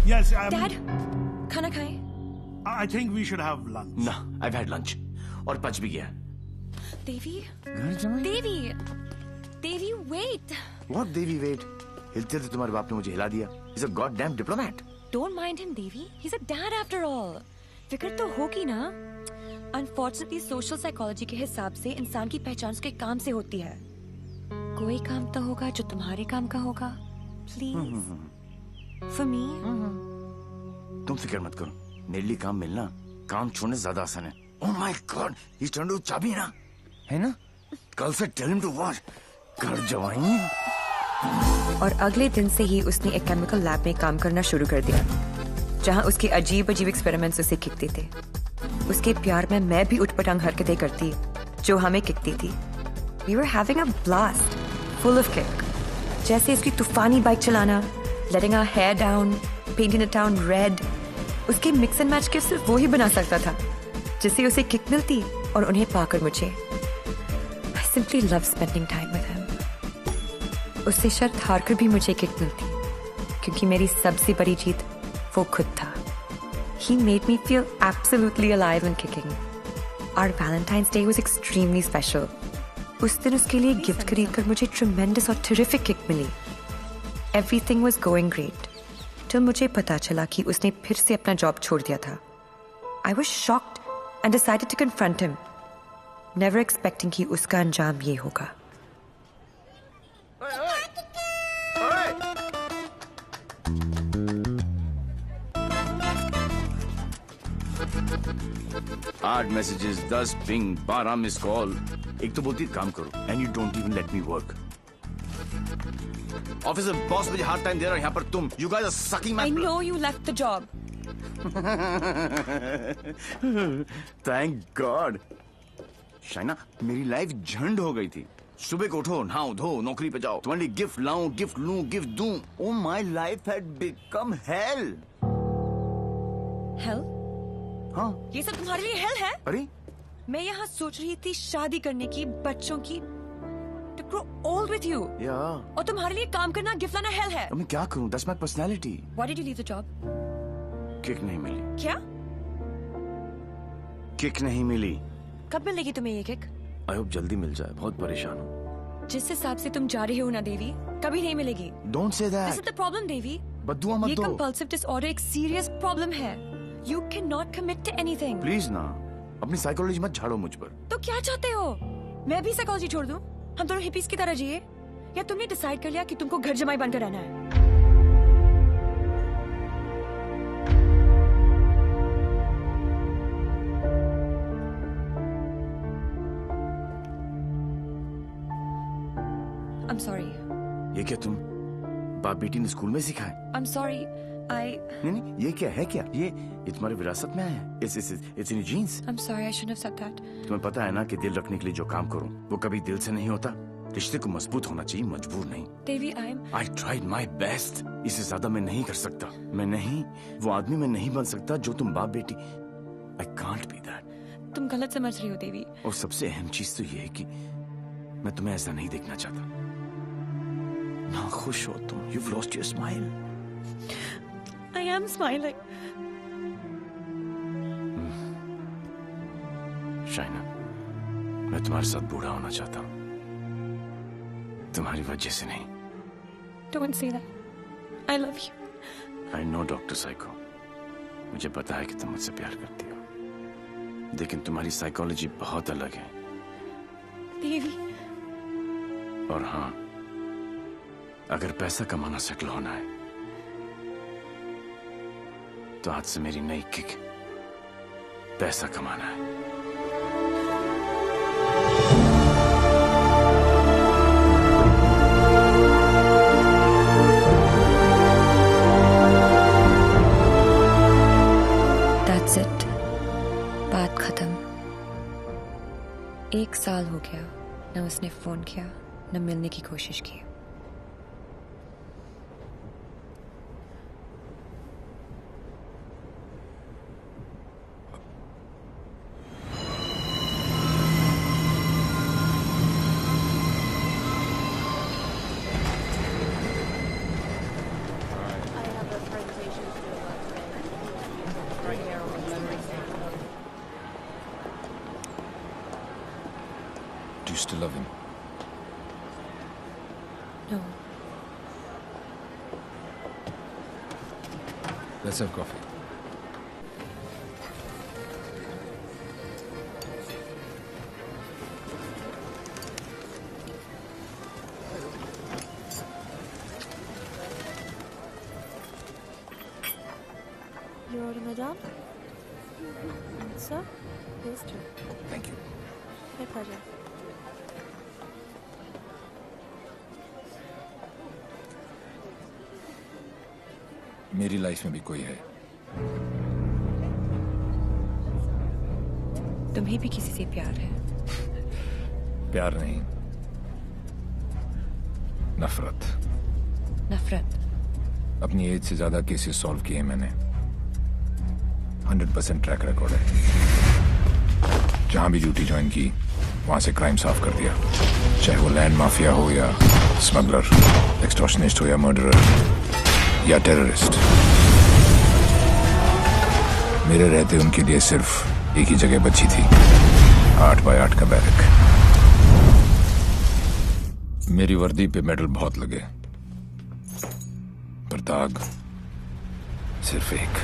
Yes, Dad, खाना खाएं? I think we should have lunch. No, I've had lunch. और पच भी गया. Devi, wait. What Devi, wait? हिलते थे तुम्हारे बाप ने मुझे हिला दिया. He's a goddamn diplomat. Don't mind him, Devi. He's a dad after all. फिक्र तो होगी ना. Unfortunately, social psychology के हिसाब से इंसान की पहचान उसके काम से होती है. कोई काम तो होगा जो तुम्हारे काम का होगा. Please. For me? तुम फिक्र मत करो, मेरे लिए काम मिलना काम छोड़ने ज्यादा आसान है। Oh my God, he's turned to चाबी ना, है ना? कल से tell him to watch, कर जवाई। और अगले दिन से ही उसने एक केमिकल लैब में काम करना शुरू कर दिया, जहां उसके अजीब अजीब एक्सपेरिमेंट्स उसे किकते थे। उसके प्यार में मैं भी उठपटांग हरकतें करती, जो हमें किकती थी। We were having a blast, full of kick. जैसे उसकी तूफानी बाइक चलाना, letting our hair down, painting the town red. उसके मिक्स एंड मैच के सिर्फ वो ही बना सकता था, जिससे उसे किक मिलती और उन्हें पाकर मुझे। I simply love spending time with him. उससे शर्त हारकर भी मुझे किक मिलती, क्योंकि मेरी सबसे बड़ी जीत वो खुद था। He made me feel absolutely alive and kicking. Our Valentine's Day was extremely special. उस दिन उसके लिए गिफ्ट खरीदकर मुझे tremendous और terrific किक मिली। Everything was going great. till मुझे पता चला कि उसने फिर से अपना जॉब छोड़ दिया था। I was shocked and decided to confront him, never expecting कि उसका अंजाम ये होगा। आठ मैसेजेस, 10 पिंग, 12 मिस कॉल। एक तो बोलती काम करो and you don't even let me work. Office में बॉस मुझे हार्ड टाइम दे रहा है, यहाँ पर तुम you guys are sucking my blood. I know you left the job. Thank God. Shaina, मेरी लाइफ झंड हो गई थी। सुबह को उठो, नहाओ धो, नौकरी पे जाओ, तुम्हारे लिए गिफ्ट लाऊं, गिफ्ट लूं, गिफ्ट दूं। Oh my life had become hell. Hell? हाँ। ये सब तुम्हारे लिए हेल है? अरे मैं यहाँ सोच रही थी शादी करने की, बच्चों की, to grow old with you. Yeah. और तुम्हारे लिए काम करना, गिफ्ट लाना हेल है। अब मैं क्या करूं? That's my personality. Why did you leave the job? Kick नहीं मिली। क्या? किक नहीं मिली। कब मिलेगी तुम्हें ये किक? I hope जल्दी मिल जाए, बहुत परेशान हूँ। जिस हिसाब से तुम जा रही हो ना देवी, कभी नहीं मिलेगी। Don't say that. This is the problem, देवी। बद्दुआ मत ये दो। compulsive disorder एक serious problem है। You cannot commit to anything. Please ना, अपनी साइकोलॉजी मत झाड़ो मुझ पर। तो क्या चाहते हो? मैं भी साइकोलॉजी छोड़ दूं? हम दोनों हिपीज की तरह जिए? या तुमने डिसाइड कर लिया कि तुमको घर जमाई बनकर रहना है? I'm sorry. ये क्या तुम बाप बेटी ने स्कूल में सिखाए? I'm sorry. नहीं, ये क्या है क्या? ये तुम्हारी विरासत में है। It's in your genes. I'm sorry, I shouldn't have said that. तुम्हें पता है ना कि दिल रखने के लिए जो काम करूं, वो कभी दिल से नहीं होता। रिश्ते को मजबूत होना चाहिए, मजबूर नहीं। देवी, I tried my best. इससे ज्यादा मैं नहीं कर सकता। मैं नहीं, वो आदमी मैं नहीं बन सकता जो तुम बाप बेटी। I can't be that. तुम गलत समझ रही हो देवी। और सबसे अहम चीज तो ये है कि मैं तुम्हें ऐसा नहीं देखना चाहता। ना खुश हो तुम। You've lost your smile. I am smiling. Shaina, मैं तुम्हारे साथ बूढ़ा होना चाहता हूँ, तुम्हारी वजह से नहीं। Don't say that. I love you. I know, doctor psycho. मुझे पता है कि तुम मुझसे प्यार करती हो, लेकिन तुम्हारी साइकोलॉजी बहुत अलग है। देवी। और हाँ, अगर पैसा कमाना सेटल होना है, तो आज से मेरी नई किक पैसा कमाना है। That's it. बात खत्म। 1 साल हो गया, न उसने फोन किया, न मिलने की कोशिश की। Do you still love him? No. Let's have coffee. down. Sir, here's two. Thank you. My pleasure. मेरी लाइफ में भी कोई है। तुम्हें भी किसी से प्यार है? प्यार नहीं, नफरत। नफरत? अपनी एज से ज्यादा केसेस सॉल्व किए मैंने। 100% ट्रैक रिकॉर्ड है। जहां भी ड्यूटी ज्वाइन की वहां से क्राइम साफ कर दिया, चाहे वो लैंड माफिया हो या स्मगलर, एक्सटॉर्शनिस्ट हो या मर्डरर या टेररिस्ट। मेरे रहते उनके लिए सिर्फ एक ही जगह बची थी, 8x8 का बैरक। मेरी वर्दी पे मेडल बहुत लगे, पर दाग सिर्फ एक।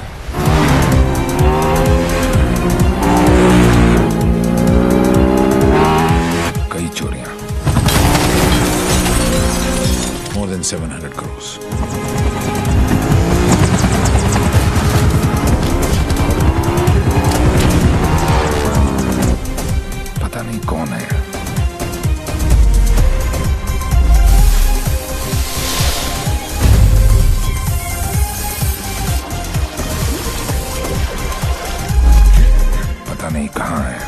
कई चोरियां, more than 700 crores। पता नहीं कौन है। पता नहीं कहां है।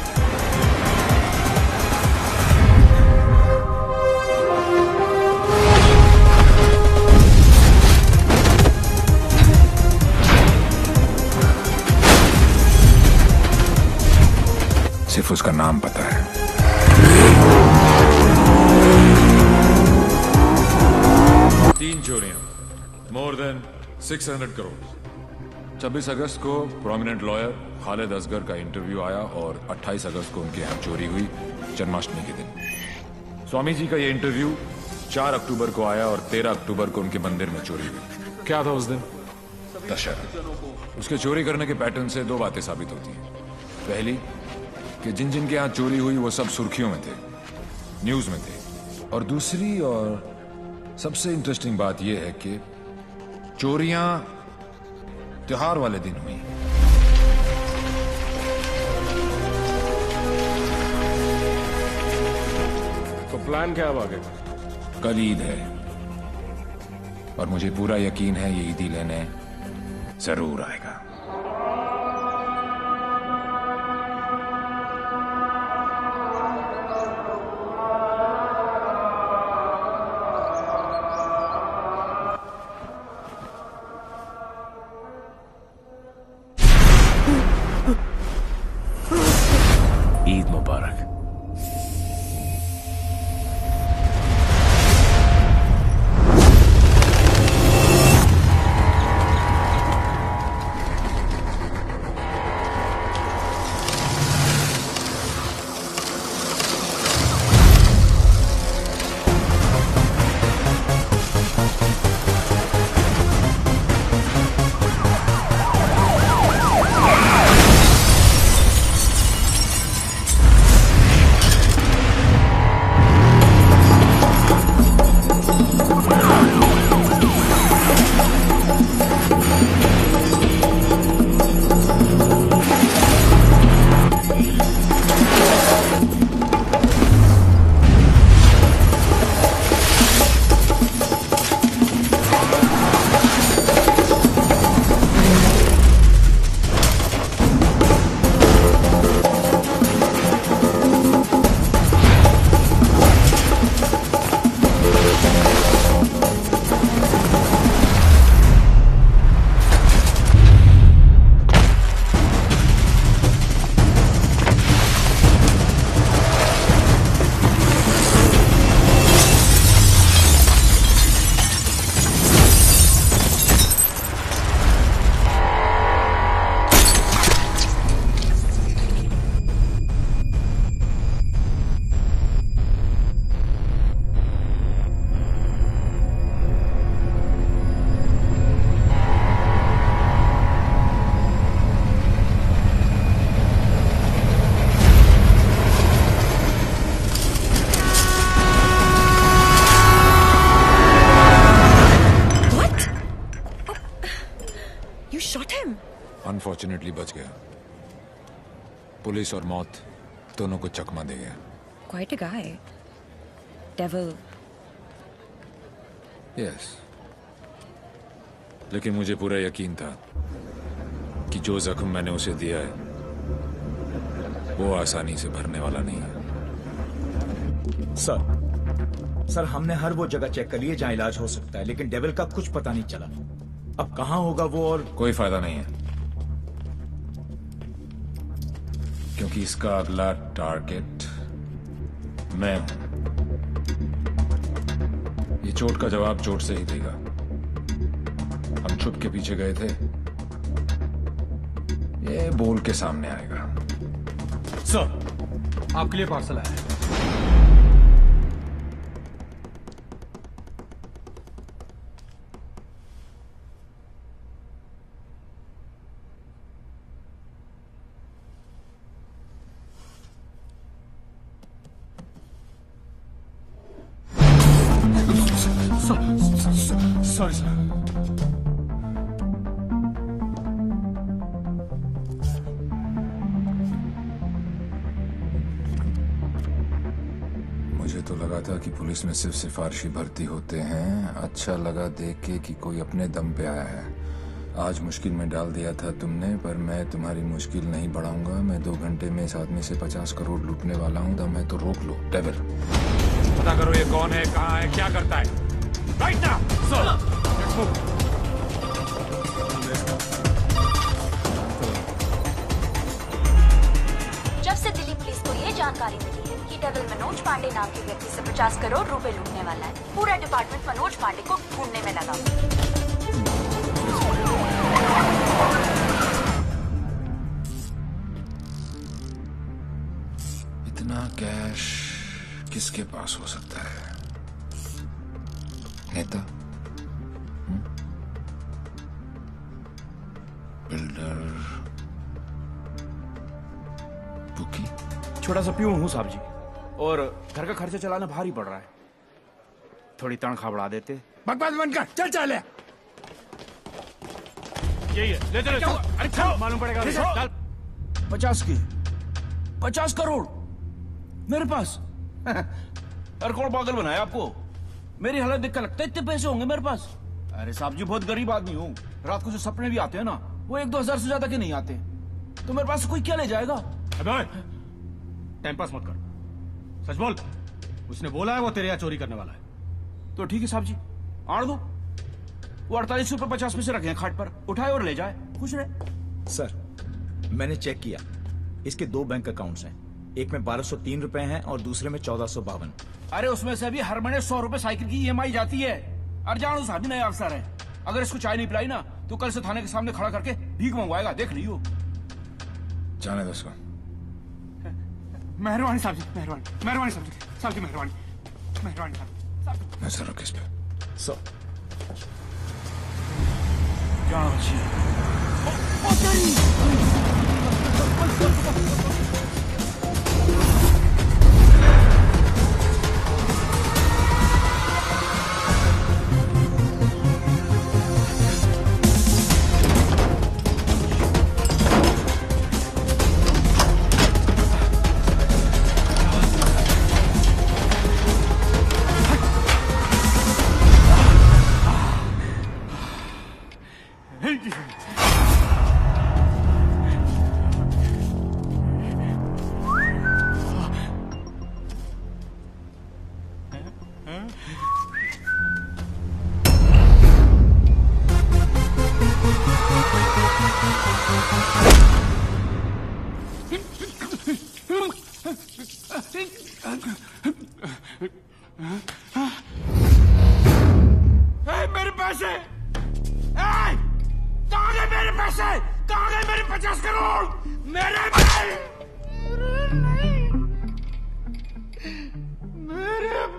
सिर्फ उसका नाम पता है। तीन चोरियां, मोर देन 600 करोड़। 26 अगस्त को प्रोमिनेंट लॉयर खालिद असगर का इंटरव्यू आया और 28 अगस्त को उनके यहाँ चोरी हुई, जन्माष्टमी के दिन। स्वामी जी का ये इंटरव्यू 4 अक्टूबर को आया और 13 अक्टूबर को उनके मंदिर में चोरी हुई। क्या था उस दिन? दशहरा। उसके चोरी करने के पैटर्न से दो बातें साबित होती हैं। पहली कि जिन जिन के यहाँ चोरी हुई वो सब सुर्खियों में थे, न्यूज में थे। और दूसरी और सबसे इंटरेस्टिंग बात यह है कि चोरियां त्योहार वाले दिन हुई। तो प्लान क्या है आगे? कल ईद है और मुझे पूरा यकीन है ये ईदी लेने जरूर आएगा। ईद मुबारक। फॉर्चुनेटली बच गया। पुलिस और मौत दोनों को चकमा दे गया। Quite a guy. Devil. Yes, लेकिन मुझे पूरा यकीन था कि जो जख्म मैंने उसे दिया है वो आसानी से भरने वाला नहीं है। सर हमने हर वो जगह चेक कर ली है जहां इलाज हो सकता है, लेकिन डेविल का कुछ पता नहीं चला। अब कहां होगा वो, और कोई फायदा नहीं है, क्योंकि इसका अगला टारगेट मैं हूं। ये चोट का जवाब चोट से ही देगा। हम छुप के पीछे गए थे, ये बोल के सामने आएगा। सर आपके लिए पार्सल आया है। Sorry sir. मुझे तो लगा था कि पुलिस में सिर्फ सिफारिशी भर्ती होते हैं। अच्छा लगा देख के कि कोई अपने दम पे आया है। आज मुश्किल में डाल दिया था तुमने, पर मैं तुम्हारी मुश्किल नहीं बढ़ाऊंगा। मैं 2 घंटे में इस आदमी से 50 करोड़ लूटने वाला हूँ। दम है तो रोक लो। डेविल, पता करो ये कौन है, कहाँ है, क्या करता है। Right now sir, let's move. जब से दिल्ली पुलिस को ये जानकारी मिली है कि डेविल मनोज पांडे नाम के व्यक्ति से 50 करोड़ रुपए लूटने वाला है, पूरा डिपार्टमेंट मनोज पांडे को ढूंढने में लगा। इतना कैश किसके पास हो सकता है? नेता, बिल्डर, बुकी? छोटा सा प्यून हूँ साहब जी, और घर का खर्चा चलाना भारी पड़ रहा है। थोड़ी तनख्वाह बढ़ा देते। बकवास बंद कर, चल चल। यही है, ले चलो। अरे चल, मालूम पड़ेगा। 50 करोड़ मेरे पास। अरे कौन पागल बनाया आपको? मेरी हालत देख कर लगता है इतने पैसे होंगे मेरे पास। अरे साहब जी बहुत गरीब आदमी हूँ। रात को जो सपने भी आते हैं ना, वो 1-2 हजार से ज्यादा के नहीं आते। तो मेरे पास कोई क्या ले जाएगा? टाइम पास मत कर, सच बोल। उसने बोला है वो तेरे यहाँ चोरी करने वाला है। तो ठीक है साहब जी, आड़ दो। वो 48 रुपए 50 पैसे रखे हैं खाट पर, उठाए और ले जाए, खुश रहे। सर मैंने चेक किया, इसके 2 बैंक अकाउंट्स हैं। एक में 1203 रुपए हैं और दूसरे में 1452। अरे उसमें से भी हर महीने 100 रुपए साइकिल की EMI जाती है। अरे जानो साहब, नया अफसर है, अगर इसको चाय नहीं पिलाई ना तो कल से थाने के सामने खड़ा करके भीख मंगवाएगा, देख लियो। जाने दो उसको। मेहरबानी साहब जी, मेहरबानी, मेहरबानी साहब जी, साहब जी मेहरबानी, मेहरबानी साहब। नजर रखो इस पे। सर क्या मेरे पैसे, कहाँ गए मेरे पैसे? कहाँ गए मेरे 50 करोड़? मेरे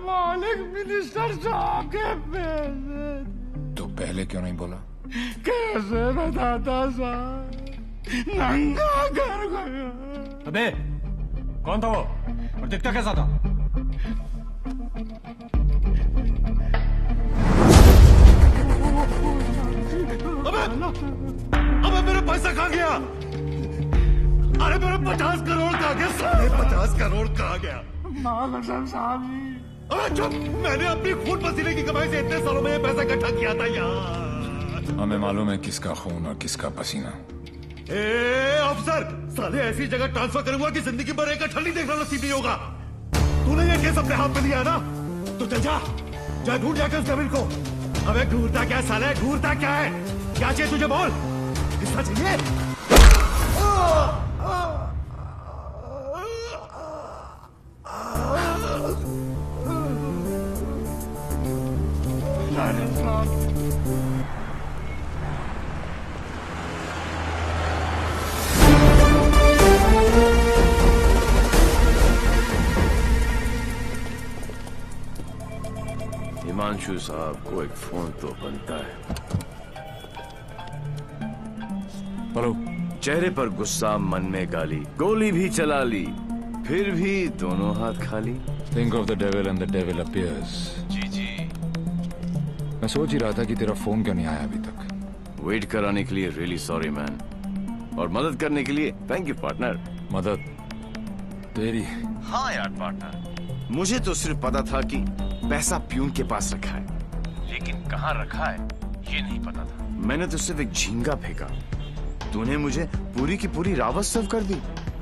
मालिक मिनिस्टर साहब के पैसे। तो पहले क्यों नहीं बोला? कैसे बताता साहब, नंगा कर गया। अबे कौन था वो और दिखता कैसा था? अबे मेरे पैसा कहाँ गया? अरे मेरा 50 करोड़ कहाँ गया? साले 50 करोड़ कहाँ गया? साहब। अरे चुप! मैंने अपनी खून पसीने की कमाई से इतने सालों में ये पैसा इकट्ठा किया था यार। हमें मालूम है किसका खून और किसका पसीना। ए अफसर, साले ऐसी जगह ट्रांसफर करूंगा कि जिंदगी भर एक अठल नहीं देखना नसीब नहीं होगा। तूने ये केस अपने हाथ में लिया ना, तो चल जा ढूंढ जाकर उस जमीन को। अबे ढूंढता क्या साले, ढूंढता क्या है? क्या चाहिए तुझे बोल? हिस्सा चाहिए? हिमांशु साहब को एक फोन तो बनता है। हेलो। चेहरे पर गुस्सा, मन में गाली, गोली भी चला ली, फिर भी दोनों हाथ खाली। Think of the devil and the devil appears. जी। मैं सोच ही रहा था कि तेरा फोन क्यों नहीं आया अभी तक। वेट कराने के लिए रियली सॉरी मैन, और मदद करने के लिए थैंक यू पार्टनर। मदद तेरी? हाँ यार पार्टनर, मुझे तो सिर्फ पता था कि पैसा प्यून के पास रखा है, लेकिन कहाँ रखा है ये नहीं पता था। मैंने तो सिर्फ एक झींगा फेंका, तूने मुझे पूरी की पूरी रावत सर्व कर दी।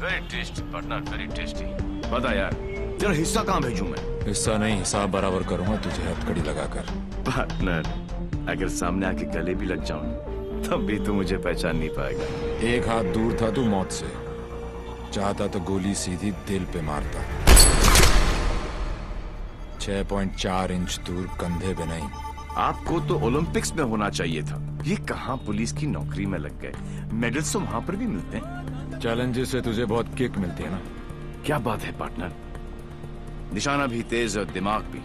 Very tasty partner, very tasty. बता यार, तेरा हिस्सा कहाँ भेजूं मैं? हिस्सा नहीं, हिसाब बराबर करूंगा तुझे हथकड़ी लगाकर। पार्टनर, अगर सामने आके गले भी लग जाऊं तब भी तू मुझे पहचान नहीं पाएगा। एक हाथ दूर था तू मौत से, चाहता तो गोली सीधी दिल पे मारता। 6.4 इंच दूर, कंधे पे नहीं। आपको तो ओलंपिक्स में होना चाहिए था, ये कहाँ पुलिस की नौकरी में लग गए। मेडल्स तो वहाँ पर भी मिलते हैं। चैलेंजेस से तुझे बहुत किक मिलती है ना? क्या बात है पार्टनर, निशाना भी तेज और दिमाग भी।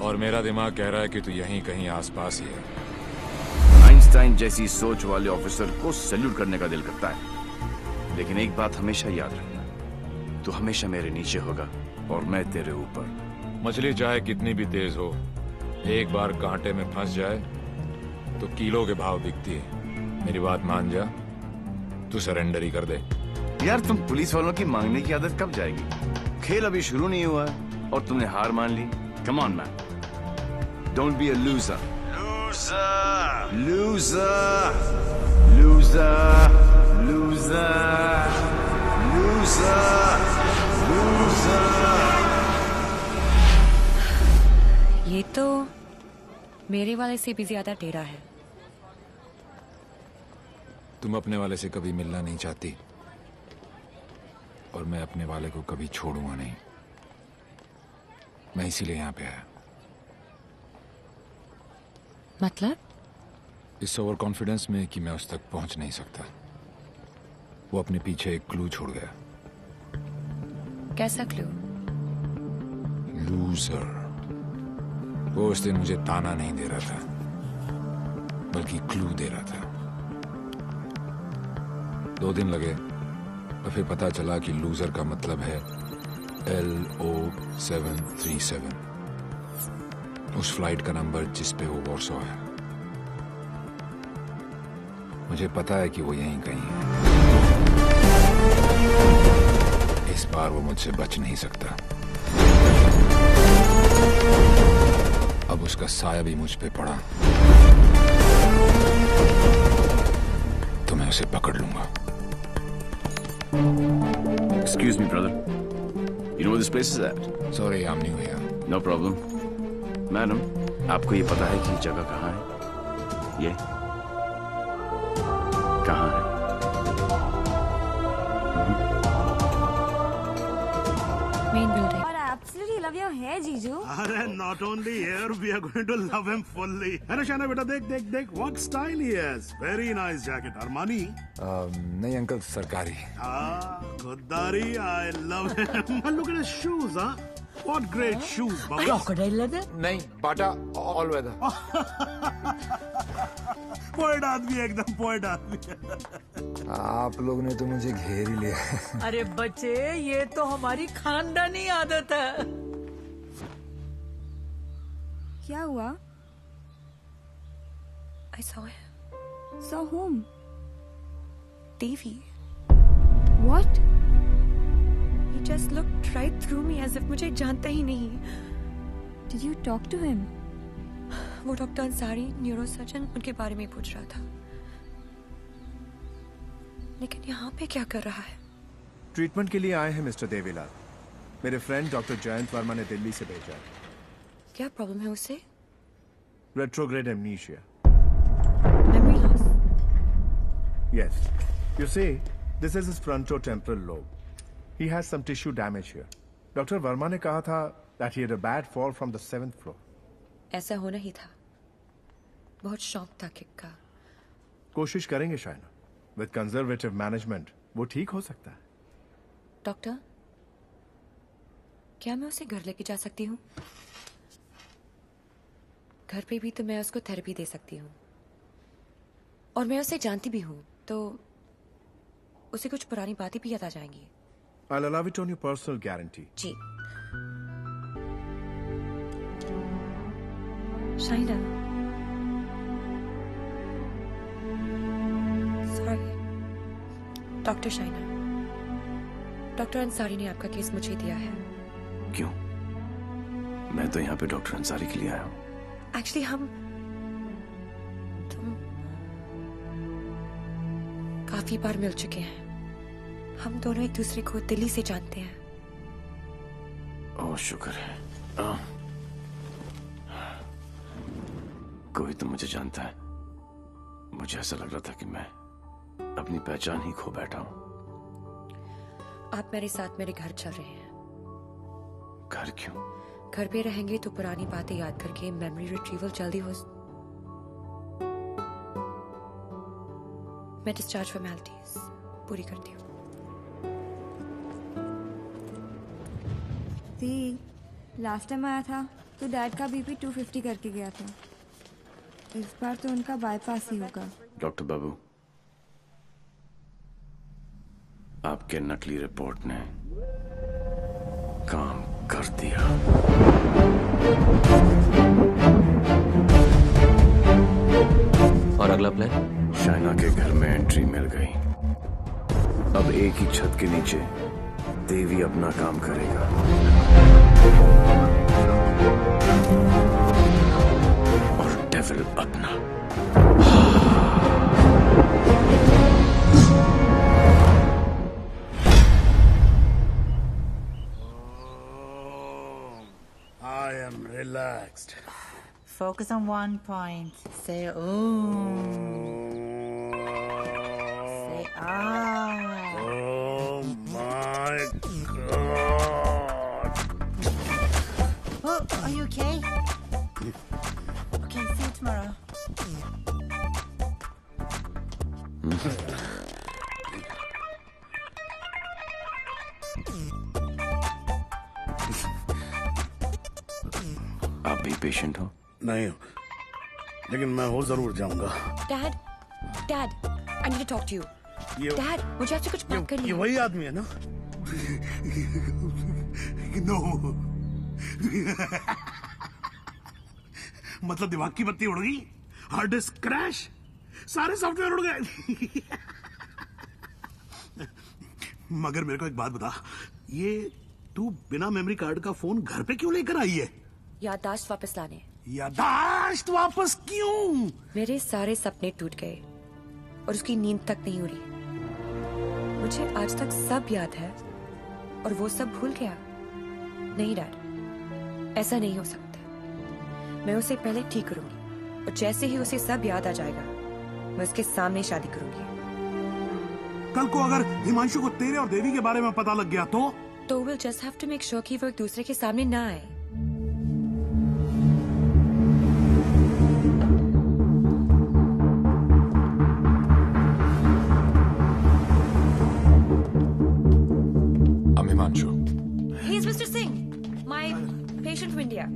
और मेरा दिमाग कह रहा है कि तू यहीं कहीं आसपास ही है। आइंस्टाइन जैसी सोच वाले ऑफिसर को सैल्यूट करने का दिल करता है, लेकिन एक बात हमेशा याद रखना, तू हमेशा मेरे नीचे होगा और मैं तेरे ऊपर। मछली चाहे कितनी भी तेज हो, एक बार कांटे में फंस जाए तो किलो के भाव बिकती है। मेरी बात मान जा, तू सरेंडर ही कर दे। यार तुम पुलिस वालों की मांगने की आदत कब जाएगी? खेल अभी शुरू नहीं हुआ है और तुमने हार मान ली। Come on man, don't be a loser. Loser, loser, loser, loser, loser. ये तो मेरे वाले से भी ज्यादा टेढ़ा है। तुम अपने वाले से कभी मिलना नहीं चाहती और मैं अपने वाले को कभी छोड़ूंगा नहीं। मैं इसीलिए यहाँ पे आया। मतलब? इस ओवर कॉन्फिडेंस में कि मैं उस तक पहुंच नहीं सकता। वो अपने पीछे एक क्लू छोड़ गया। कैसा क्लू? लूजर। वो उस दिन मुझे ताना नहीं दे रहा था, बल्कि क्लू दे रहा था। 2 दिन लगे और फिर पता चला कि लूजर का मतलब है LO737, उस फ्लाइट का नंबर जिस पे वो वॉर्सो है। मुझे पता है कि वो यहीं कहीं है। इस बार वो मुझसे बच नहीं सकता। अब उसका साया भी मुझ पे पड़ा तो मैं उसे पकड़ लूंगा। Excuse me, brother. You know where this place is at? Sorry, I'm new here. No problem. Madam, आपको ये पता है कि जगह कहाँ है? ये कहाँ है? Main building. और I absolutely love your hair, जीजू। अरे not only here, we are going to love him fully. अरे शाना बेटा देख देख देख, what style he has. Very nice jacket. Armani? नहीं अंकल, सरकारी। खुददारी, I love him. And look at his shoes, huh? What great shoes, Baba. Crocodile leather? नहीं, बाटा ऑल वेदर। पोएट आदमी, एकदम पोएट आदमी। आप लोग ने तो मुझे घेर ही लिया। अरे बच्चे, ये तो हमारी खानदानी आदत है। क्या हुआ? I saw him. Saw whom? Devi. What? He just looked right through me as if मुझे जानता ही नहीं। Did you talk to him? वो डॉक्टर अंसारी, न्यूरोसर्जन, उनके बारे में पूछ रहा था। लेकिन यहाँ पे क्या कर रहा है? ट्रीटमेंट के लिए आए हैं मिस्टर देवीलाल। मेरे फ्रेंड डॉक्टर जयंत वर्मा ने दिल्ली से भेजा है। क्या प्रॉब्लम है उसे? Retrograde amnesia. Memory loss? Yes. You see, this is his frontotemporal lobe. He has some tissue damage here. Doctor Verma ने कहा था that he had a bad fall from the 7th floor. ऐसा होना ही था। बहुत शौक था किक का। कोशिश करेंगे शायना। With conservative management, वो ठीक हो सकता है। डॉक्टर, क्या मैं उसे घर लेके जा सकती हूँ? घर पे भी तो मैं उसको थेरेपी दे सकती हूँ, और मैं उसे जानती भी हूँ, तो उसे कुछ पुरानी बातें भी याद आ जाएंगी। I'll allow it on your personal guarantee. जी। Shaina, sorry. Doctor Shaina, doctor Ansari ने आपका केस मुझे दिया है। क्यों? मैं तो यहाँ पे डॉक्टर अंसारी के लिए आया हूँ। एक्चुअली तुम काफी बार मिल चुके हैं। हम दोनों एक दूसरे को दिल्ली से जानते हैं। ओह, शुक्र है। कोई तो मुझे जानता है। मुझे ऐसा लग रहा था कि मैं अपनी पहचान ही खो बैठा हूँ। आप मेरे साथ मेरे घर चल रहे हैं। घर क्यों? घर पे रहेंगे तो पुरानी बातें याद करके मेमोरी रिट्रीवल जल्दी हो। मैं डिस्चार्ज फॉर्मेलिटीज पूरी करती हूँ। लास्ट टाइम आया था तो डैड का बीपी 250 करके गया था। इस बार तो उनका बाईपास ही होगा। डॉक्टर बाबू, आपके नकली रिपोर्ट ने काम कर दिया। और अगला प्लान? शाइना के घर में एंट्री मिल गई। अब एक ही छत के नीचे देवी अपना काम करेगा। और डेविल अपना। I am relaxed. Focus on one point. Say ooh. Say ah. Oh my God. Oh, are you okay? Okay, see you tomorrow. आप भी पेशेंट हो? नहीं, लेकिन मैं हो जरूर जाऊंगा। Dad, I need to talk to you. Dad, मुझे आपसे कुछ बात करनी है। ये वही आदमी है ना? नो। मतलब दिमाग की बत्ती उड़ गई, हार्ड डिस्क क्रैश, सारे सॉफ्टवेयर उड़ गए। मगर मेरे को एक बात बता, ये तू बिना मेमोरी कार्ड का फोन घर पे क्यों लेकर आई है? याददाश्त वापस लाने। याददाश्त वापस क्यों? मेरे सारे सपने टूट गए और उसकी नींद तक नहीं उड़ी। मुझे आज तक सब याद है और वो सब भूल गया। नहीं डैड, ऐसा नहीं हो सकता। मैं उसे पहले ठीक करूंगी और जैसे ही उसे सब याद आ जाएगा, मैं उसके सामने शादी करूंगी। कल को अगर हिमांशु को तेरे और देवी के बारे में पता लग गया तो we'll just have to make sure कि वो एक दूसरे के सामने ना आए। I'm Himanshu. He's Mr. Singh, my patient from India.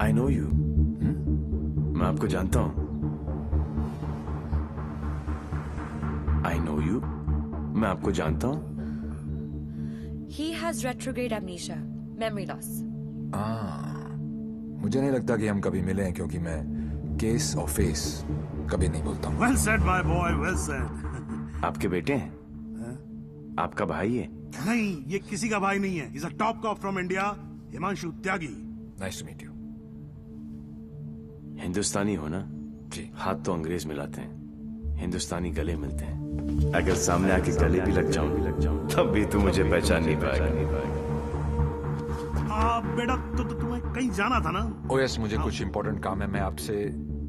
I know you. मैं आपको जानता हूँ। I know you. मैं आपको जानता हूँ। He has retrograde amnesia, memory loss. मुझे नहीं लगता कि हम कभी मिले हैं, क्योंकि मैं केस और फेस कभी नहीं बोलता हूँ। Well said, my boy, well said. आपके बेटे हैं? आपका भाई है? नहीं, ये किसी का भाई नहीं है। Is a top cop from India, Himanshu Tyagi. Nice to meet you. Hindustani हो ना? जी। हाथ तो अंग्रेज मिलाते हैं, हिंदुस्तानी गले मिलते हैं। अगर सामने आके गले भी लग जाऊं तब भी तू मुझे पहचान नहीं पाएगा। बेटा तो तुम्हें कहीं जाना था ना? ओ यस, मुझे कुछ इम्पोर्टेंट काम है। मैं आपसे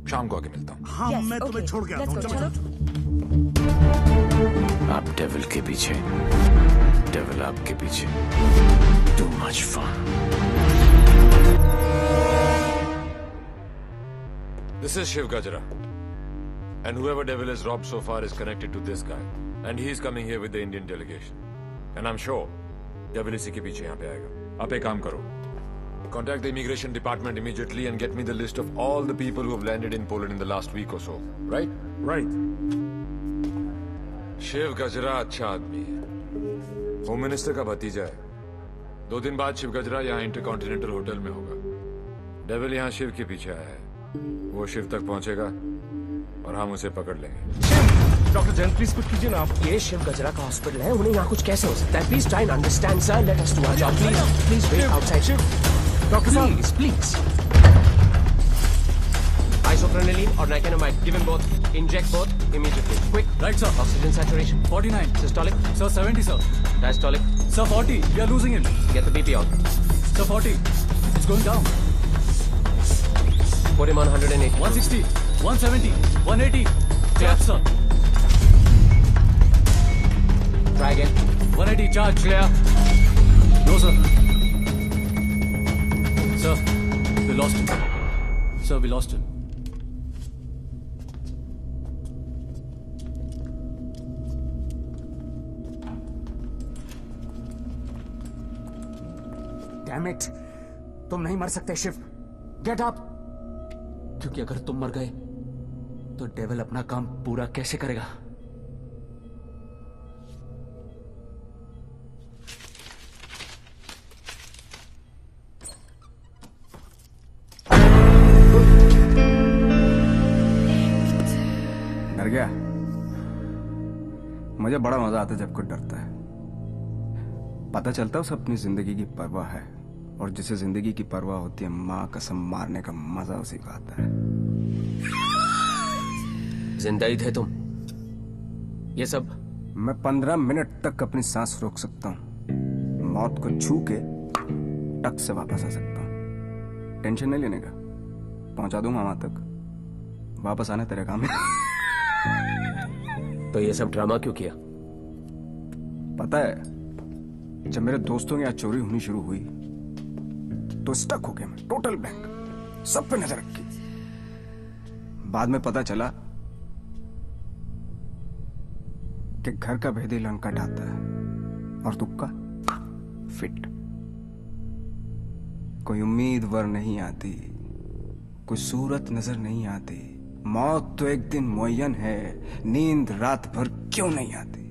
शाम को आके मिलता हूँ। हाँ, मैं तुम्हें छोड़ के आता हूँ। चलो। आप डेविल के पीछे, डेविल आपके पीछे। Too much fun. This is Shiv Gajra, and whoever devil is robbed so far is connected to this guy, and he is coming here with the Indian delegation, and I'm sure devil इसी के पीछे यहाँ पे आएगा। आप एक काम करो, contact the immigration department immediately and get me the list of all the people who have landed in Poland in the last week or so. Right? Right. Shiv गजरा अच्छा आदमी है, होम मिनिस्टर का भतीजा है। 2 दिन बाद शिव गजरा यहाँ इंटरकॉन्टिनेंटल होटल में होगा। डेविल यहाँ शिव के पीछे आया है, वो शिव तक पहुंचेगा और हम उसे पकड़ लेंगे। डॉक्टर जैन प्लीज कुछ कीजिए ना आप। ये शिव गजरा का हॉस्पिटल है, उन्हें यहाँ कुछ कैसे हो सकता है? Please try and understand sir, let us do our job please. Please wait outside. Doctor साहब please. Isoprenylene or nicotinamide, give him both. Inject both immediately. Quick. Right, sir. Oxygen saturation 49. Systolic. Sir, 70, sir. Diastolic. Sir, 40. We are losing him. Get the BP on. Sir, 40. It's going down. Put him on 180. 160. 170. 180. Clear, sir. Try again. 180. Charge. Clear. No, sir. Sir, we lost him. Sir, we lost him. Damn it! तुम नहीं मर सकते शिव। Get up. क्योंकि अगर तुम मर गए तो डेविल अपना काम पूरा कैसे करेगा? डर गया? मुझे बड़ा मजा आता है जब कोई डरता है। पता चलता है उसे अपनी जिंदगी की परवाह है, और जिसे जिंदगी की परवाह होती है माँ कसम मारने का मजा उसी का आता है। जिंदा ही थे तुम? ये सब? मैं 15 मिनट तक अपनी सांस रोक सकता हूँ, मौत को छू के टक से वापस आ सकता हूँ। टेंशन नहीं लेने का, पहुंचा दूंगा वहां तक। वापस आना तेरे काम है। तो ये सब ड्रामा क्यों किया? पता है, जब मेरे दोस्तों की यहाँ चोरी होनी शुरू हुई तो स्टक हो गया मैं, टोटल ब्लैंक, सब पे नजर रखी। बाद में पता चला कि घर का भेदी लंका ढाता है और तुक्का फिट। कोई उम्मीद वर नहीं आती, कोई सूरत नजर नहीं आती। मौत तो एक दिन मुअय्यन है, नींद रात भर क्यों नहीं आती?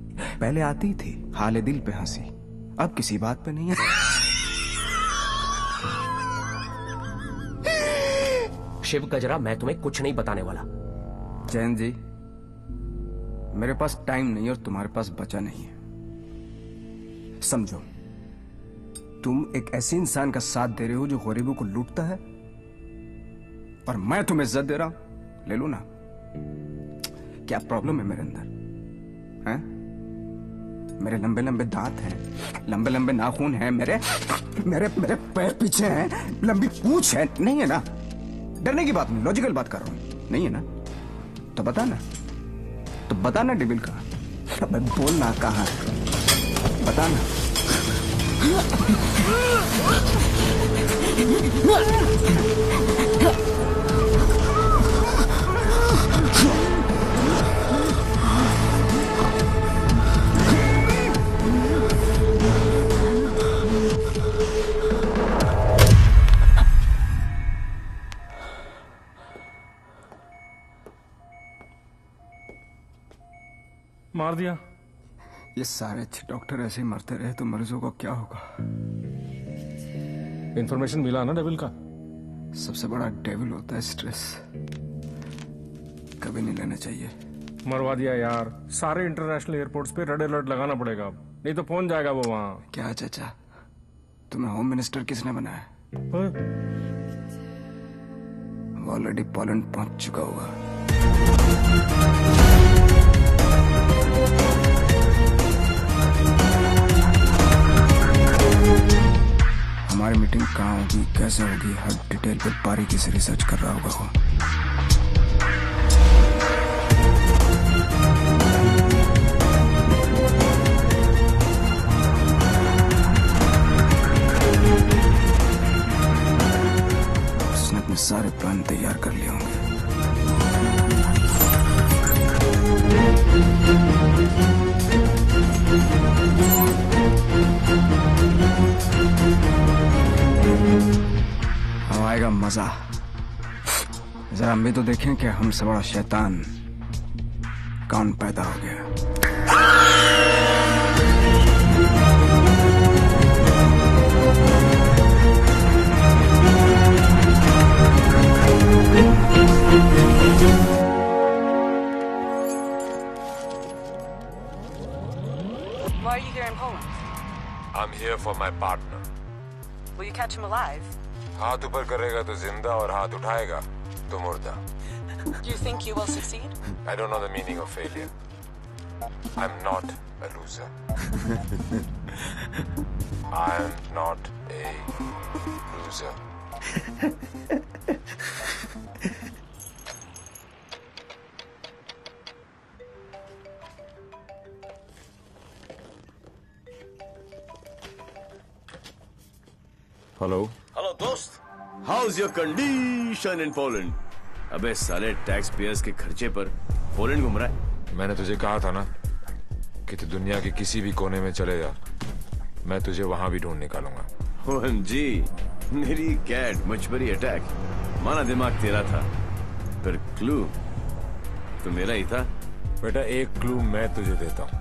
पहले आती थी हाले दिल पे हंसी, अब किसी बात पे नहीं है। शिव गजरा, मैं तुम्हें कुछ नहीं बताने वाला। जैन जी, मेरे पास टाइम नहीं और तुम्हारे पास बचा नहीं है। समझो, तुम एक ऐसे इंसान का साथ दे रहे हो जो गरीबों को लूटता है, और मैं तुम्हें इज्जत दे रहा हूं। ले लो ना। क्या प्रॉब्लम है मेरे अंदर? हैं? मेरे लंबे लंबे दांत हैं, लंबे लंबे नाखून हैं, मेरे मेरे मेरे पैर पीछे हैं, लंबी पूंछ है। नहीं है ना? डरने की बात नहीं, लॉजिकल बात कर रहा हूं। नहीं है ना? तो बताना, तो बताना डेविल कहाँ? अबे बोलना कहाँ है? बताना। मार दिया। ये सारे अच्छे डॉक्टर ऐसे ही मरते रहे तो मरीजों को क्या होगा? इंफॉर्मेशन मिला ना डेविल का? सबसे बड़ा डेविल होता है स्ट्रेस। कभी नहीं लेना चाहिए। मरवा दिया यार। सारे इंटरनेशनल एयरपोर्ट्स पे रेड अलर्ट लगाना पड़ेगा अब, नहीं तो पहुंच जाएगा वो वहाँ। क्या चाचा, तुम्हें होम मिनिस्टर किसने बनाया? वो ऑलरेडी पोलैंड पहुंच चुका होगा। हमारी मीटिंग कहाँ होगी, कैसे होगी, हर डिटेल पे बारीकी से रिसर्च कर रहा होगा वो। उसने अपने सारे प्लान तैयार कर लिए होंगे। अब आएगा मजा। जरा हम भी तो देखें कि हमसे बड़ा शैतान कौन पैदा हो गया। Why are you here in Poland? I'm here for my partner. Will you catch him alive? हाथ ऊपर करेगा तो जिंदा और हाथ उठाएगा तो मुर्दा. Do you think you will succeed? I don't know the meaning of failure. I'm not a loser. I'm not a loser. Hello hello दोस्त, how's your condition in Poland? अबे साले टैक्स पेयर्स के खर्चे पर पोलैंड घूम रहा है। मैंने तुझे कहा था ना कि तू दुनिया के किसी भी कोने में चले जा, मैं तुझे वहां भी ढूंढ निकालूंगा। OMG, मेरी कैट मुझ पर ही अटैक। माना दिमाग तेरा था, पर क्लू तो मेरा ही था। बेटा एक क्लू मैं तुझे देता हूं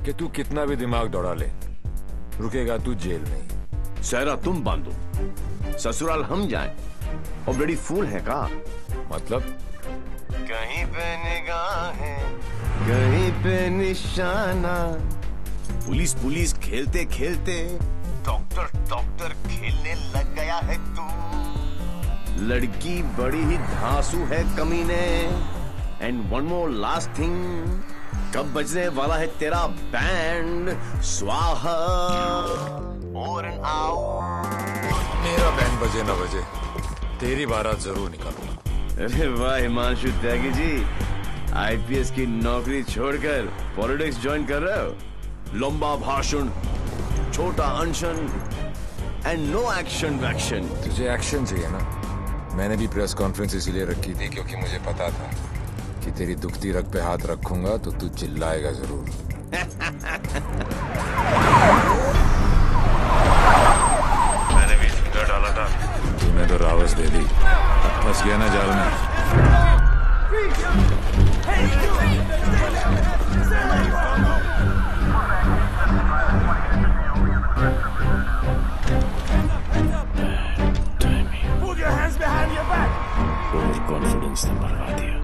कि तू कितना भी दिमाग दौड़ा ले, रुकेगा तू जेल में ही। सहरा तुम बांधो, ससुराल हम जाएं। और ब्लडी फूल है का मतलब? कहीं पे निगाहें, कहीं पे निशाना। पुलिस पुलिस खेलते खेलते डॉक्टर डॉक्टर खेलने लग गया है तू। लड़की बड़ी ही धांसू है कमीने। And one more last thing, कब बजने वाला है तेरा बैंड? स्वाहा ओवर एंड आउट। मेरा बैंड बजे ना बजे, तेरी बारात जरूर निकालूंगा। अरे वाह हिमांशु त्यागी जी, IPS की नौकरी छोड़कर पॉलिटिक्स ज्वाइन कर रहे हो? लंबा भाषण, छोटा अनशन एंड नो एक्शन वैक्शन। तुझे एक्शन चाहिए ना? मैंने भी प्रेस कॉन्फ्रेंस इसीलिए रखी थी क्योंकि मुझे पता था कि तेरी दुखती रग पे हाथ रखूंगा तो तू चिल्लाएगा जरूर। मैंने भी झिंगा डाला था, तूने तो रावस दे दी। फंस गया ना जाल में। Put your hands behind your back. Over confidence ने भरवा दिया।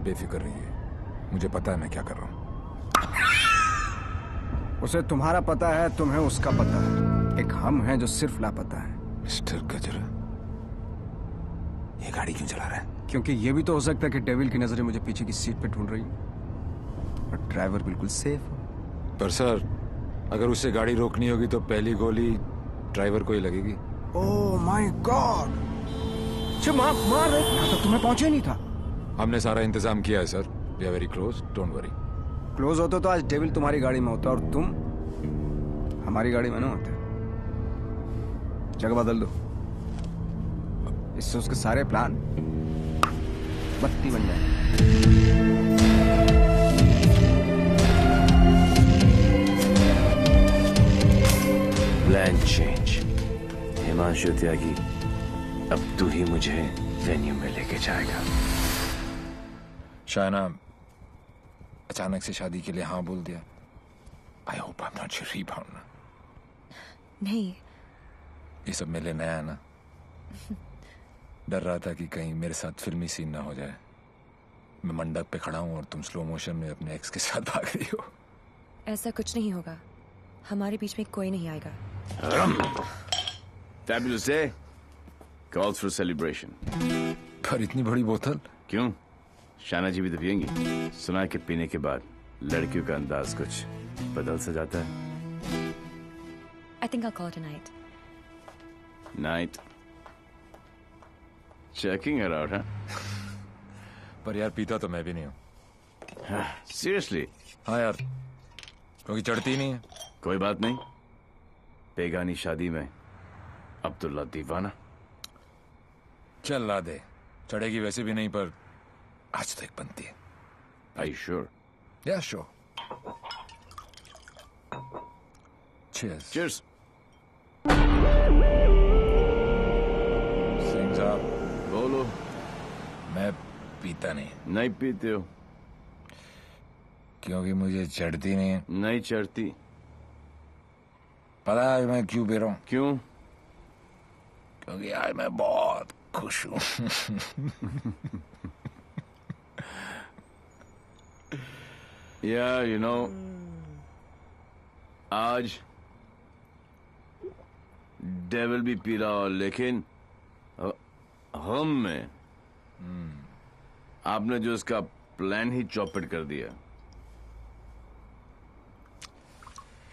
बेफिक्र रहिए, मुझे पता है मैं क्या कर रहा हूं। उसे तुम्हारा पता है, तुम्हें उसका पता है। एक हम हैं जो सिर्फ लापता है। मिस्टर गजरा, ये गाड़ी क्यों चला रहा है? क्योंकि ये भी तो हो सकता है कि डेविल की नजरें मुझे पीछे की सीट पे ढूंढ रही और ड्राइवर बिल्कुल सेफ हो। पर सर, अगर उससे गाड़ी रोकनी होगी तो पहली गोली ड्राइवर को ही लगेगी। Oh my God. मार रहे, यहाँ तक तुम्हें पहुंचे नहीं था। हमने सारा इंतजाम किया है sir. We are very close, don't worry. Close होते तो आज डेविल तुम्हारी गाड़ी में होता और तुम हमारी गाड़ी में ना होते। जगह बदल दो, इससे उसके सारे प्लान बत्ती बन जाए। Plan change. हिमांशु त्यागी, अब तू ही मुझे वेन्यू में लेके जाएगा। शायना अचानक से शादी के लिए हाँ बोल दिया। I hope I am not your rebound ना। नहीं, ये सब मेरे लिए नया है ना। डर रहा था कि कहीं मेरे साथ फिल्मी सीन ना हो जाए। मैं मंडप पे खड़ा हूँ और तुम स्लो मोशन में अपने एक्स के साथ भाग रही हो। ऐसा कुछ नहीं होगा, हमारे बीच में कोई नहीं आएगा। Fabulous day. Calls for celebration. पर इतनी बड़ी बोतल क्यों? शाना जी भी तो पियेंगी। सुना है कि पीने के बाद लड़कियों का अंदाज कुछ बदल सा जाता है। I think I'll call it a night. Night. Checking her out, huh? पर यार पीता तो मैं भी नहीं हूँ। Seriously? हाँ यार, क्योंकि चढ़ती नहीं है। कोई बात नहीं, बेगानी शादी में अब्दुल्ला दीवाना। चल ला दे, चढ़ेगी वैसे भी नहीं, पर आज तो एक बनती है। Are you sure? Yeah, sure. Cheers. Cheers. Singh साहब, बोलो। मैं पीता नहीं। नहीं पीते हो? क्योंकि मुझे चढ़ती नहीं है। नहीं चढ़ती। पता है मैं क्यों पी रहा हूँ? क्यों? क्योंकि आज मैं बहुत खुश हूँ। Yeah, you know, आज डेविल भी पी रहा हो, लेकिन हम में आपने जो उसका प्लान ही चौपट कर दिया।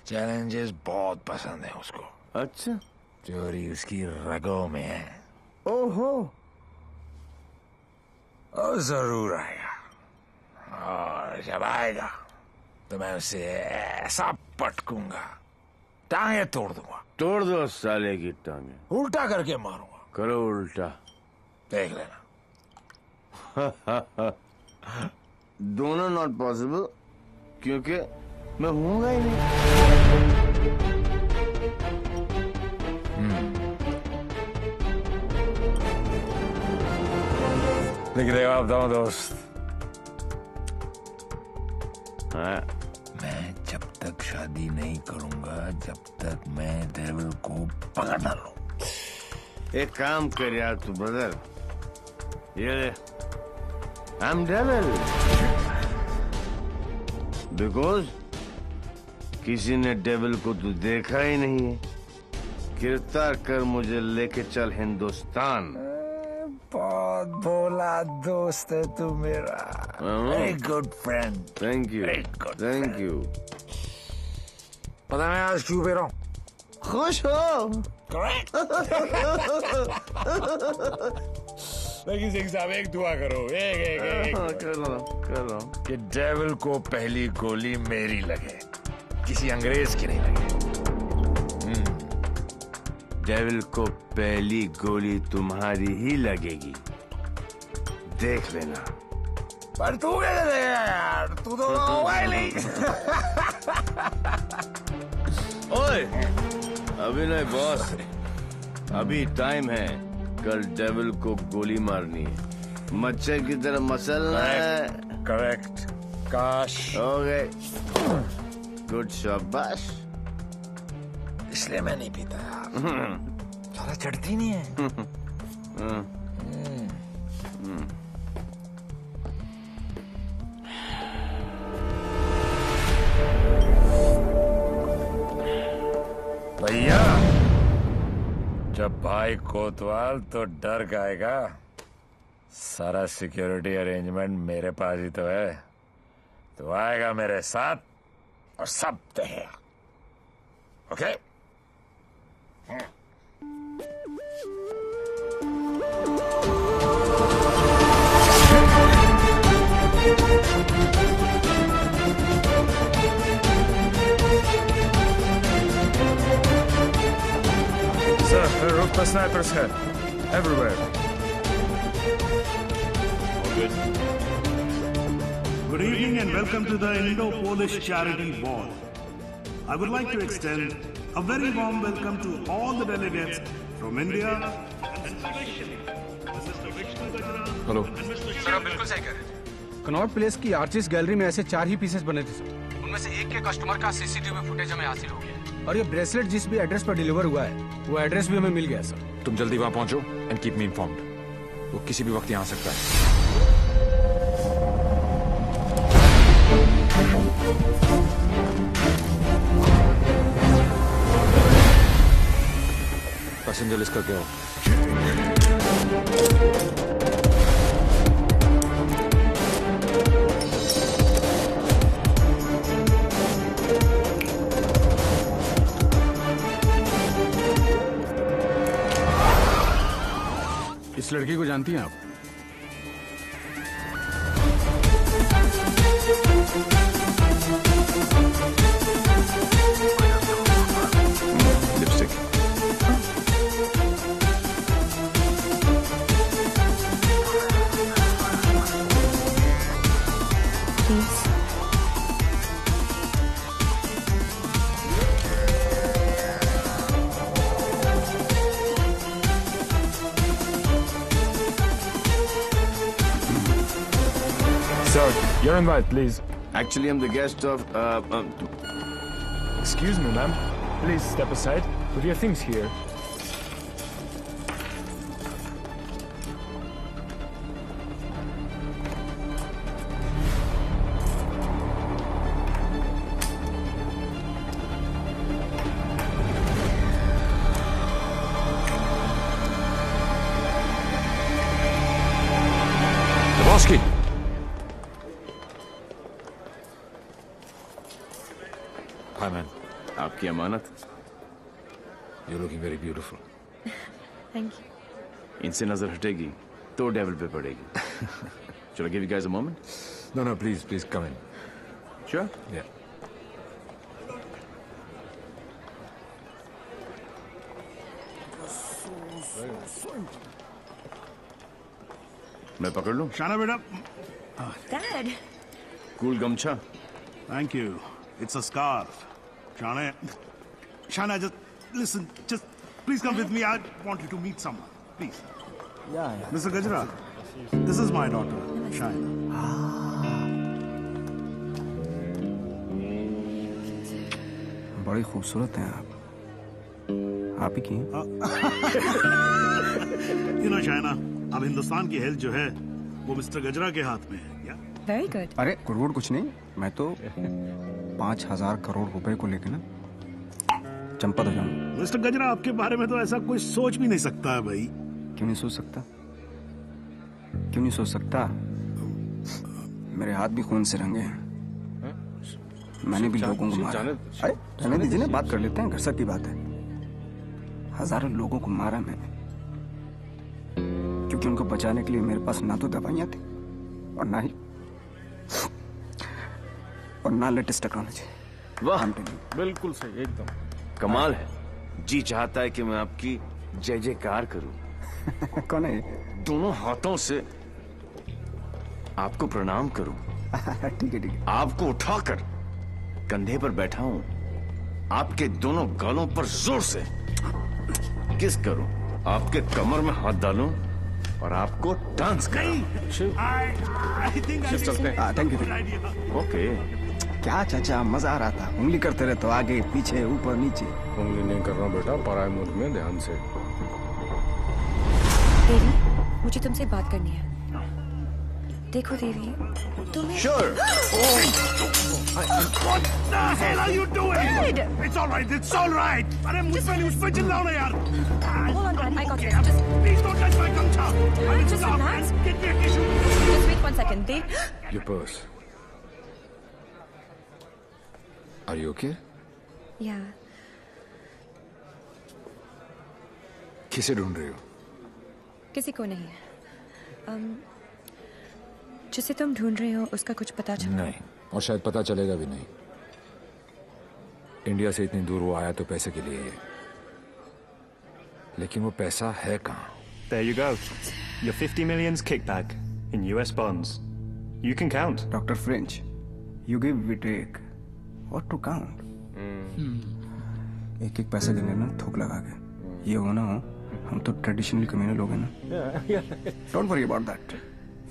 चैलेंजेस बहुत पसंद है उसको। अच्छा, चोरी उसकी रगों में है। ओहो, और जरूर आएगा, और जब आएगा तो मैं उसे ऐसा पटकूंगा, टांगे तोड़ दूंगा। तोड़ दो साले की टांगे। उल्टा करके मारूंगा। करो उल्टा, देख लेना। दोनों नॉट पॉसिबल, क्योंकि मैं हूंगा ही नहीं। लिख देगा आप दो दोस्त। हाँ। मैं जब तक शादी नहीं करूंगा जब तक मैं डेविल को पकड़ ना लूं। एक काम कर यार तू ब्रदर, ये आई एम डेविल बिकॉज किसी ने डेविल को तू देखा ही नहीं है। गिरफ्तार कर मुझे लेके चल हिंदुस्तान। बहुत भोला दोस्त है तू मेरा। Very good friend. Thank you, thank you. पता मैं आज क्यों पी रहा हूँ? खुश हो? करेक्ट। लेकिन सिंह साहब एक दुआ करो, एक कर रहा हूँ कि डेविल को पहली गोली मेरी लगे, किसी अंग्रेज की नहीं लगे। डेविल को पहली गोली तुम्हारी ही लगेगी, देख लेना। पर तू कैसे देगा यार, तू तो होगा ही नहीं। ओए, अभी नहीं बॉस, अभी टाइम है। कल डेविल को गोली मारनी है, मच्छर की तरह मसलना है। करेक्ट। काश हो गए। गुड शाबाश। इसलिए मैं नहीं पीता यार, सारा चढ़ती नहीं है। भैया, जब भाई कोतवाल तो डर गाएगा। सारा सिक्योरिटी अरेंजमेंट मेरे पास ही तो है, तो आएगा मेरे साथ और सब देगा। Okay? Sir, roof पर snipers है. Everywhere. Good evening and welcome to the Indo-Polish Charity Ball. I would like to extend a very warm welcome to all the delegates from India. Hello. Sir आप बिल्कुल सही कह रहे थे। कनॉट प्लेस की आर्टिस्ट गैलरी में ऐसे 4 ही पीसेस बने थे सर। उनमें से एक के कस्टमर का सीसीटीवी फुटेज हमें हासिल हो गया। और ये ब्रेसलेट जिस भी एड्रेस पर डिलीवर हुआ है वो एड्रेस भी हमें मिल गया सर। तुम जल्दी वहां पहुंचो एंड कीप मी इन्फॉर्म्ड। वो किसी भी वक्त यहाँ आ सकता है। पैसेंजर लिस्ट का क्या हो? इस लड़की को जानती हैं आप? Lipstick. Sir, your invite, please. Actually, I'm the guest of. Excuse me, ma'am. Please step aside. Put your things here. Lebowski. Hi, man. आपकी अमानत। You're looking very beautiful. Thank you. इनसे नजर हटेगी तो डेविल पे पड़ेगी। Shall I give you guys a moment? No, please, come in. Sure? Yeah. मैं पकड़ लूं? शाना बेटा। Dad. कूल गमछा। Thank you. It's a scarf. Shana, just listen. Just please come with me. I want you to meet someone. Please. Yeah. Mr. Gajra, this is my daughter, Shana. बड़ी खूबसूरत हैं आप ही की हैं? You know, Shana, अब हिंदुस्तान की हेल्थ जो है वो मिस्टर गजरा के हाथ में है। Very good. अरे करोड़ कुछ नहीं, मैं तो 5,000 करोड़ रुपए को लेकर ना चंपत हो जाऊंगा। मिस्टर गजरा, आपके बारे में तो ऐसा कोई सोच भी नहीं सकता है भाई। क्यों नहीं सोच सकता? क्यों नहीं सोच सकता? मेरे हाथ भी खून से रंगे हैं। मैंने भी लोगों को मारा। अरे रहने दीजिए ना, बात कर लेते हैं, घर सर की बात है। हजारों लोगों को मारा मैंने, क्योंकि उनको बचाने के लिए मेरे पास ना तो दवाइयां थी और ना लेटेस्ट टेक्नोलॉजी। वाह, बिल्कुल सही, एकदम कमाल है। जी चाहता है कि मैं आपकी जय जयकार करूं। कौन है? दोनों हाथों से आपको प्रणाम करूं। ठीक है। आपको उठाकर कंधे पर बैठा हूं, आपके दोनों गालों पर जोर से किस करूं, आपके कमर में हाथ डालूं और आपको डांस कराऊं। चलते हैं। Thank you. ओके। क्या चाचा, मजा आ रहा था। उंगली करते रहे तो आगे पीछे ऊपर नीचे। उंगली नहीं कर रहा बेटा, पराये मुल्क में ध्यान से। देवी, मुझे तुमसे बात करनी है। देखो देवी, तुम्हें Sure. What the hell are you doing? Dad! It's all right. It's all right. अरे मुझ पे चिल्लाओ ना यार। Hold on, Dad. I got this. Please don't touch my gumcha. Just relax. Get me a tissue. Just wait 1 second. Dev. Your purse. Are you okay? Yeah. किसे ढूंढ रही हो? किसी को नहीं। जिसे तुम ढूंढ रहे हो उसका कुछ पता चला? नहीं, और शायद पता चलेगा भी नहीं। इंडिया से इतनी दूर वो आया तो पैसे के लिए ही है, लेकिन वो पैसा है कहाँ? There you go. Your 50 million's kickback in US bonds. You can count. Dr. French, you give, we take. What to count? एक एक पैसा गिने ना थोक लगा के। ये हो ना हो, हम तो ट्रेडिशनली कम्युनल लोग हैं ना। Don't worry about that.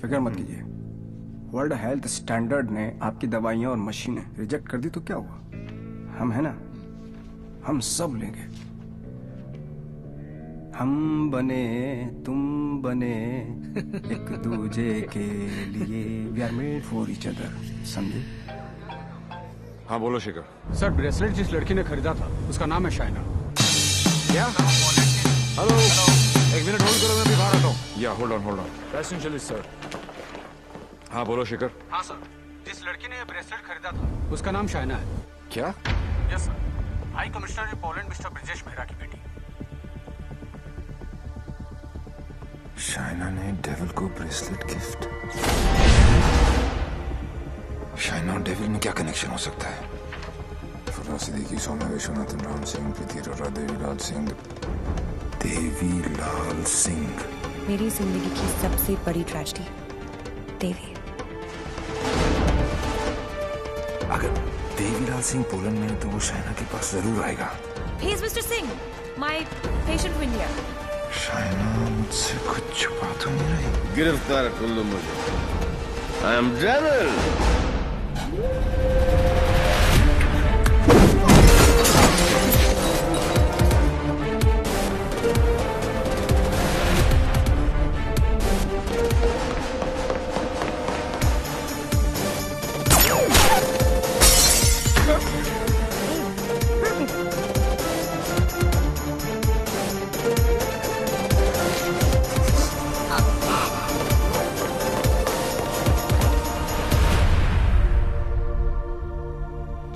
फिक्र मत कीजिए। वर्ल्ड हेल्थ स्टैंडर्ड ने आपकी दवाइयाँ और मशीनें रिजेक्ट कर दी तो क्या हुआ? हम है ना, हम सब लेंगे। हम बने तुम बने एक दूजे के लिए, we are made for each other, समझे? हाँ बोलो शिखर। सर, ब्रेसलेट जिस लड़की ने खरीदा था उसका नाम है शाइना। क्या? हेलो, एक मिनट होल्ड करो, मैं भी बाहर आता हूँ। या होल्ड ऑन। Passenger sir. हाँ बोलो शिखर। हाँ सर, जिस लड़की ने ये ब्रेसलेट खरीदा था उसका नाम शाइना है। क्या? Yes sir, high commissioner in Poland mister Brijesh Mehra की बेटी। शाइना ने डेविल को ब्रेसलेट गिफ्ट। शाइना और डेविल में क्या कनेक्शन हो सकता है? फुला सिद्दीकी, सौम्या विश्वनाथन, राम सिंह, प्रीति अरोड़ा, देवीलाल सिंह। देवीलाल सिंह मेरी जिंदगी की सबसे बड़ी ट्रेजेडी, देवी। अगर देवीलाल सिंह पोलैंड में है तो वो शाइना के पास जरूर आएगा। He is Mr. Singh, my patient from India. Shaina मुझसे कुछ छुपा तो नहीं रही? गिरफ्तार कर लो मुझे। I am devil.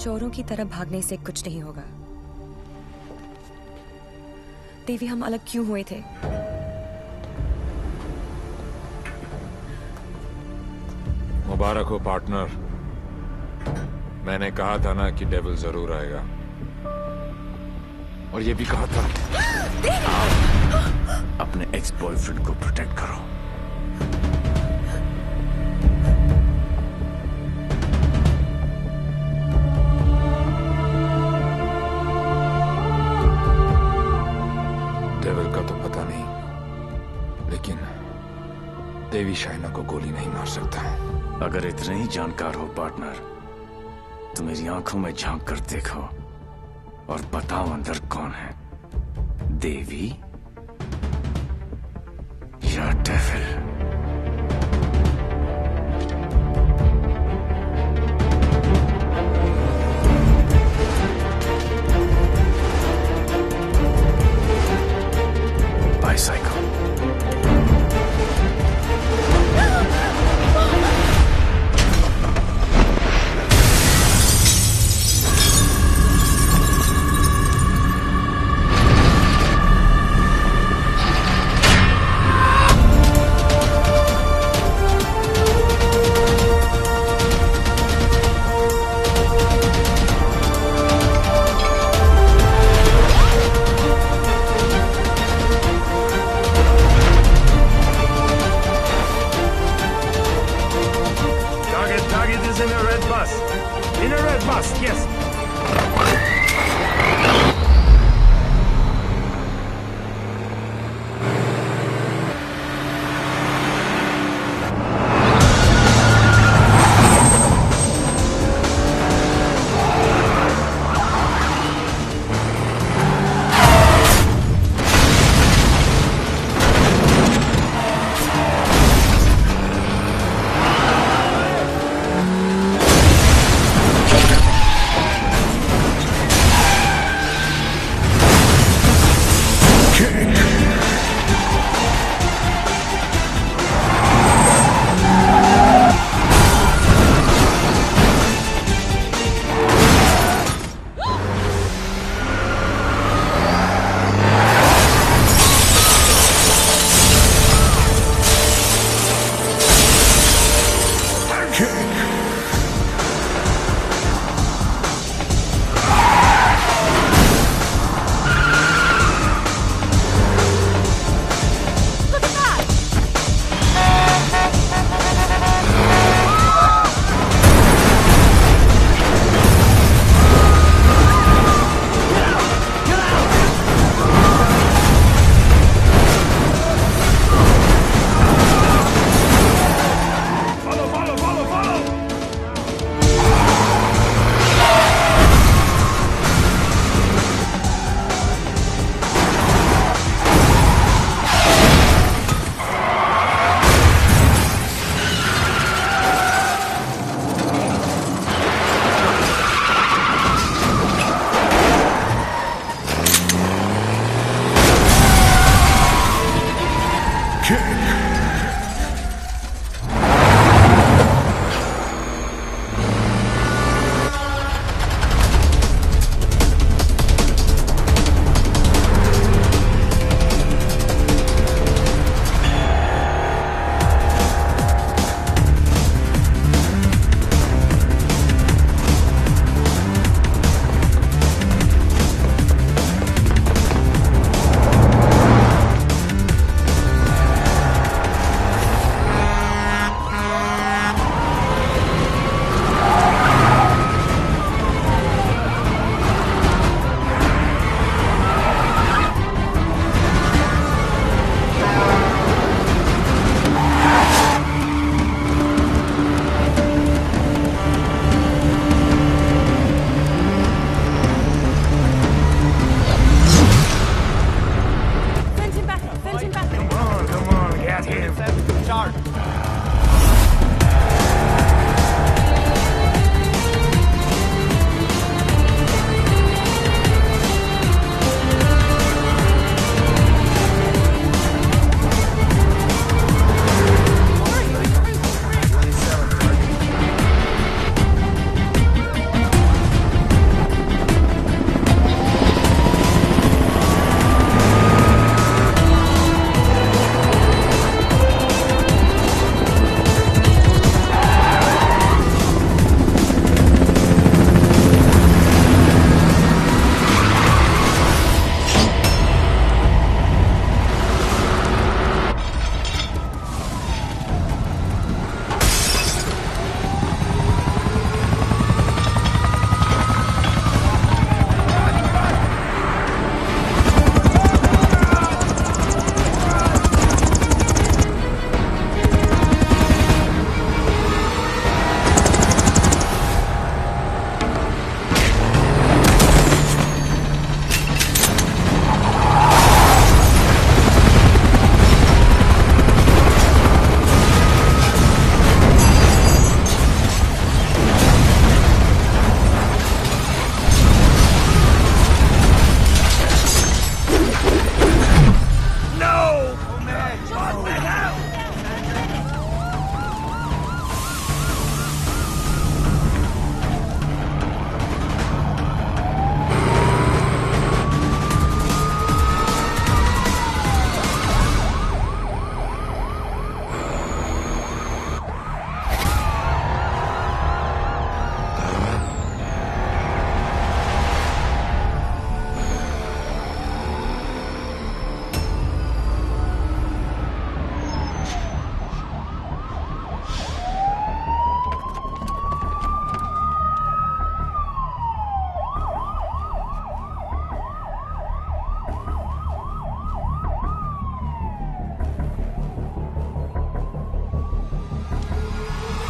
चोरों की तरह भागने से कुछ नहीं होगा। देवी, हम अलग क्यों हुए थे? मुबारक हो पार्टनर। मैंने कहा था ना कि डेविल जरूर आएगा, और ये भी कहा था। अपने एक्स बॉयफ्रेंड को प्रोटेक्ट करो। डेविल का तो पता नहीं, लेकिन देवी शाइना को गोली नहीं मार सकता। अगर इतने ही जानकार हो पार्टनर, तो मेरी आंखों में झांक कर देखो और बताओ अंदर कौन है, देवी या devil? Bicycle. Target is in a red bus. In a red bus, yes.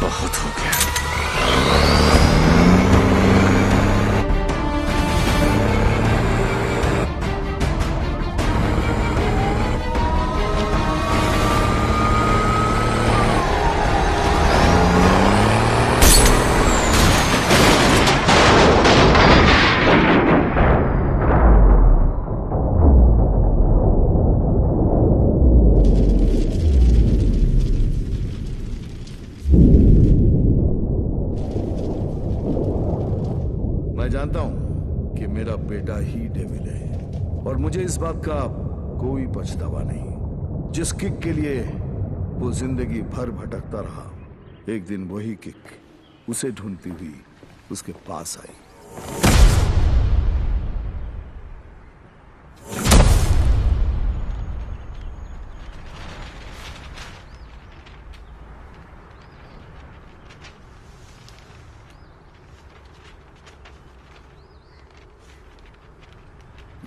बहुत हो गया। मैं जानता हूं कि मेरा बेटा ही डेविल है और मुझे इस बात का कोई पछतावा नहीं। जिस किक के लिए वो जिंदगी भर भटकता रहा, एक दिन वही किक उसे ढूंढती हुई उसके पास आई।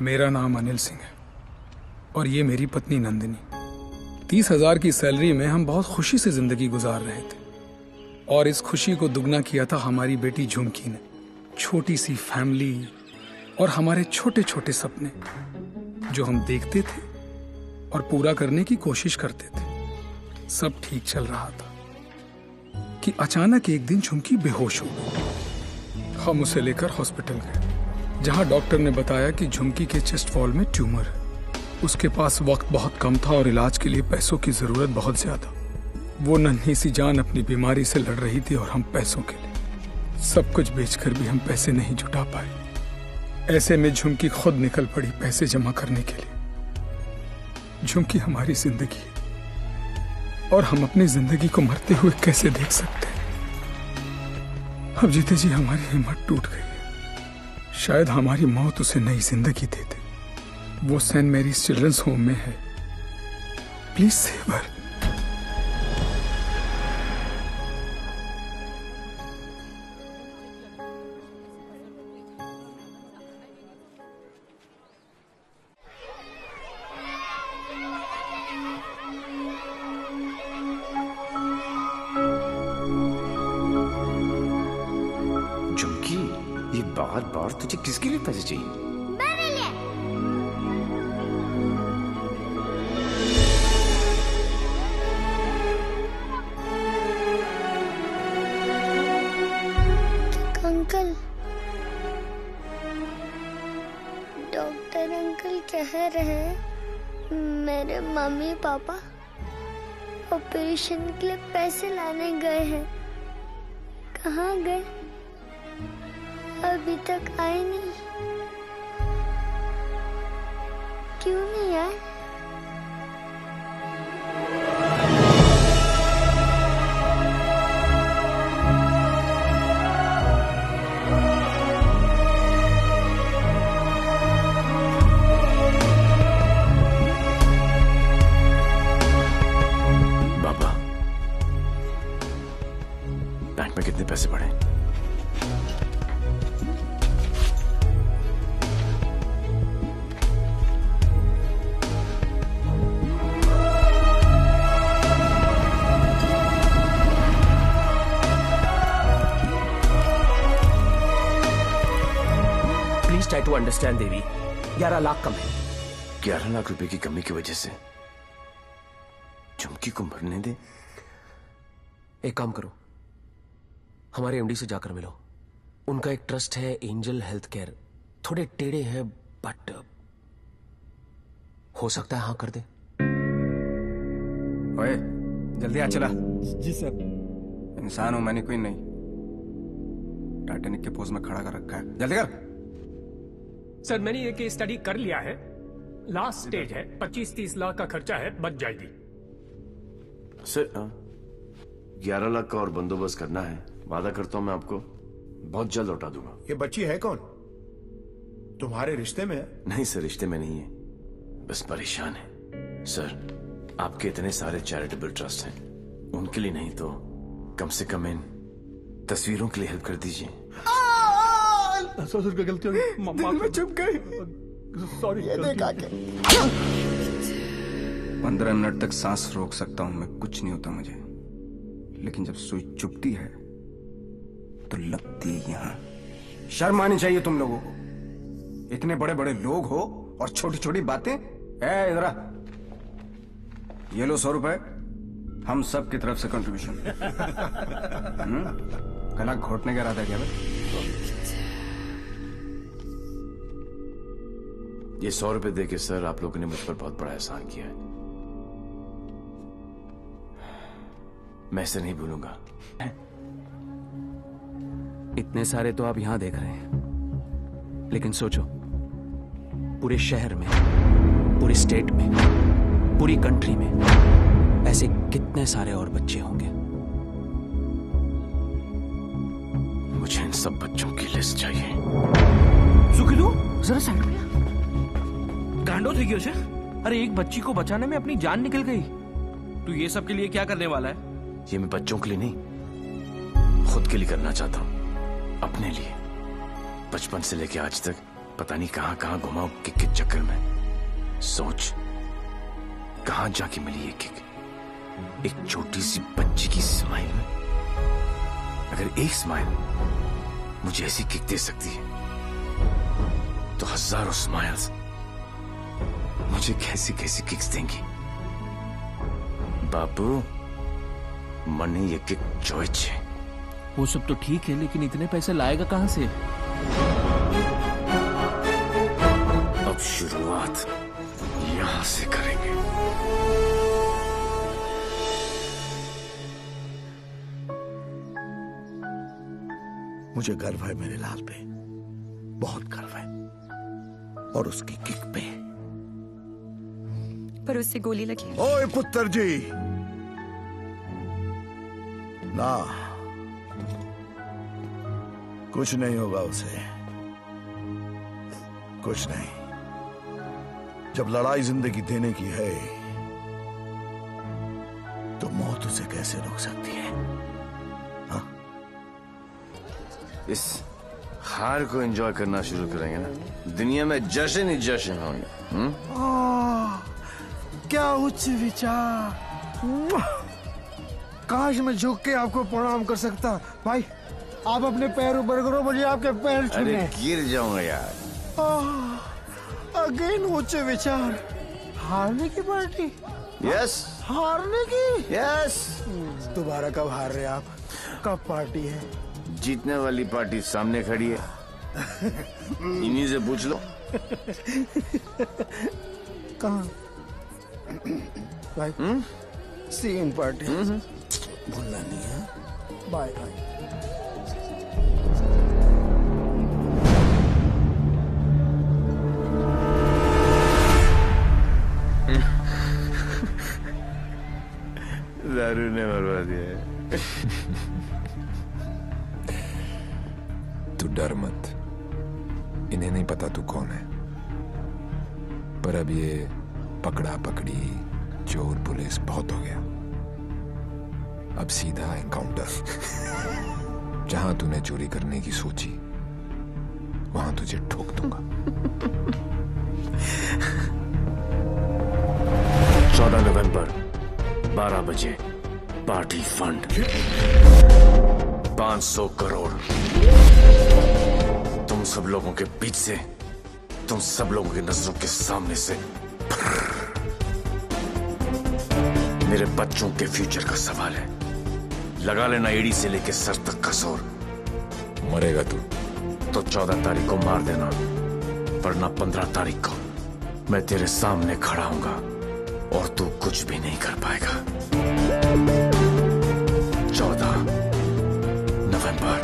मेरा नाम अनिल सिंह है और ये मेरी पत्नी नंदिनी। 30,000 की सैलरी में हम बहुत खुशी से जिंदगी गुजार रहे थे और इस खुशी को दुगना किया था हमारी बेटी झुमकी ने। छोटी सी फैमिली और हमारे छोटे छोटे सपने जो हम देखते थे और पूरा करने की कोशिश करते थे। सब ठीक चल रहा था कि अचानक एक दिन झुमकी बेहोश हो गई। हम उसे लेकर हॉस्पिटल गए जहां डॉक्टर ने बताया कि झुमकी के चेस्ट वॉल में ट्यूमर है। उसके पास वक्त बहुत कम था और इलाज के लिए पैसों की जरूरत बहुत ज्यादा। वो नन्ही सी जान अपनी बीमारी से लड़ रही थी और हम पैसों के लिए सब कुछ बेचकर भी हम पैसे नहीं जुटा पाए। ऐसे में झुमकी खुद निकल पड़ी पैसे जमा करने के लिए। झुमकी हमारी जिंदगी है और हम अपनी जिंदगी को मरते हुए कैसे देख सकते हैं। अब जीते जी हमारी हिम्मत टूट गई। शायद हमारी मौत उसे नई जिंदगी दे दे। वो सेंट मैरीज चिल्ड्रंस होम में है। Please save her. झुमकी, ये बार बार तुझे किसके लिए पैसे चाहिए? मेरे लिए। अंकल, डॉक्टर अंकल कह रहे हैं मेरे मम्मी पापा ऑपरेशन के लिए पैसे लाने गए हैं। कहाँ गए? अभी तक आए नहीं। क्यों नहीं आए? बाबा, बैंक में कितने पैसे पड़े? Try to understand, देवी। 11 लाख कम है। 11 लाख रुपए की कमी की वजह से झुमकी को मरने दे? एक काम करो, हमारे एमडी से जाकर मिलो। उनका एक ट्रस्ट है एंजल हेल्थ केयर। थोड़े टेढ़े हैं बट हो सकता है हाँ कर दे। ओए, जल्दी आ चला। जी सर। इंसान हूं मैंने, कोई नहीं। टाइटैनिक के पोज में खड़ा कर रखा है। जल्दी कर। सर, मैंने ये केस स्टडी कर लिया है। लास्ट स्टेज है। 25-30 लाख का खर्चा है, बच जाएगी। सर, 11 लाख का और बंदोबस्त करना है। वादा करता हूं मैं आपको बहुत जल्द लौटा दूंगा। ये बच्ची है कौन? तुम्हारे रिश्ते में है? नहीं सर, रिश्ते में नहीं है, बस परेशान है। सर, आपके इतने सारे चैरिटेबल ट्रस्ट हैं, उनके लिए नहीं तो कम से कम इन तस्वीरों के लिए हेल्प कर दीजिए। ससुर की गलती हो गई। दिल में चुप गई। सॉरी। 15 मिनट तक सांस रोक सकता हूं मैं, कुछ नहीं होता मुझे। लेकिन जब सुई चुभती है तो लगती है यहाँ। शर्म आनी चाहिए तुम लोगों को। इतने बड़े बड़े लोग हो और छोटी छोटी बातें। इधर आ, ये लो 100 रुपए, हम सब की तरफ से कंट्रीब्यूशन। गला घोटने का इरादा है क्या भाई? ये 100 रुपए देके सर आप लोगों ने मुझ पर बहुत बड़ा एहसान किया है। मैं इसे नहीं भूलूंगा। इतने सारे तो आप यहां देख रहे हैं, लेकिन सोचो पूरे शहर में, पूरी स्टेट में, पूरी कंट्री में ऐसे कितने सारे और बच्चे होंगे। मुझे इन सब बच्चों की लिस्ट चाहिए। सुखिलू जरा साइड में गांडो थी क्या? अरे एक बच्ची को बचाने में अपनी जान निकल गई। तू ये सब के लिए क्या करने वाला है? ये मैं बच्चों के लिए नहीं, खुद के लिए करना चाहता हूं, अपने लिए। बचपन से लेके आज तक पता नहीं कहां कहां घुमाऊं किक के चक्कर में। सोच कहां जाके मिली ये किक, एक छोटी सी बच्ची की स्माइल में। अगर एक स्माइल मुझे ऐसी किक दे सकती है तो हजारों स्माइल्स मुझे कैसी कैसी किक्स देंगी। बाबू मनी ये किक चॉइस है। वो सब तो ठीक है, लेकिन इतने पैसे लाएगा कहां से? अब शुरुआत यहां से करेंगे। मुझे गर्व है मेरे लाल पे, बहुत गर्व है, और उसकी किक पे। पर उससे गोली लगी। ओए पुत्र जी, ना कुछ नहीं होगा उसे, कुछ नहीं। जब लड़ाई जिंदगी देने की है तो मौत उसे कैसे रोक सकती है? हाँ? इस हार को एंजॉय करना शुरू करेंगे ना, दुनिया में जश्न ही जश्न होंगे। क्या उच्च विचार! काश मैं झुक के आपको प्रणाम कर सकता। भाई आप अपने पैर ऊपर करो, मुझे आपके पैर छूने। अरे गिर जाऊंगा यार। अगेन उच्च विचार। हारने की पार्टी? यस। हारने की? यस। दोबारा कब हार रहे आप? कब पार्टी है? जीतने वाली पार्टी सामने खड़ी है, इन्हीं से पूछ लो। कहाँ? भाई सी इन पार्टी भूलना नहीं है। Bye bye. दारू ने मरवा दिया। तू डर मत, इन्हें नहीं पता तू कौन है। पर अब ये पकड़ा पकड़ी, चोर पुलिस बहुत हो गया। अब सीधा एनकाउंटर। जहां तूने चोरी करने की सोची वहां तुझे ठोक दूंगा। 14 नवंबर 12 बजे पार्टी फंड 500 करोड़। तुम सब लोगों के बीच से, तुम सब लोगों की नजरों के सामने से मेरे बच्चों के फ्यूचर का सवाल है। लगा लेना एड़ी से लेके सर तक का जोर। मरेगा तू तो 14 तारीख को मार देना, वरना 15 तारीख को मैं तेरे सामने खड़ा हूंगा और तू कुछ भी नहीं कर पाएगा। 14 नवंबर।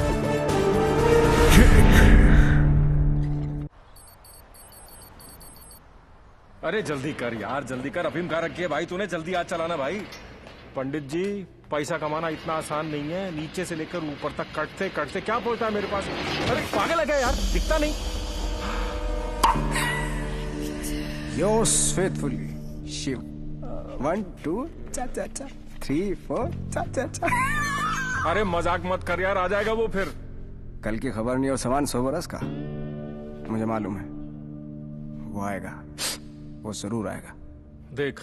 अरे जल्दी कर यार, जल्दी कर। अफीम कहाँ रखी है भाई तूने? जल्दी आज चलाना भाई। पंडित जी, पैसा कमाना इतना आसान नहीं है। नीचे से लेकर ऊपर तक कटते कटते क्या पहुंचता है मेरे पास। अरे पागल है क्या यार, दिखता नहीं। Yours faithfully Shiv. 1 2 3 4 चा। अरे मजाक मत कर यार, आ जाएगा वो फिर। कल की खबर नहीं और सामान 100 बरस का। मुझे मालूम है वो आएगा, वो जरूर आएगा। देख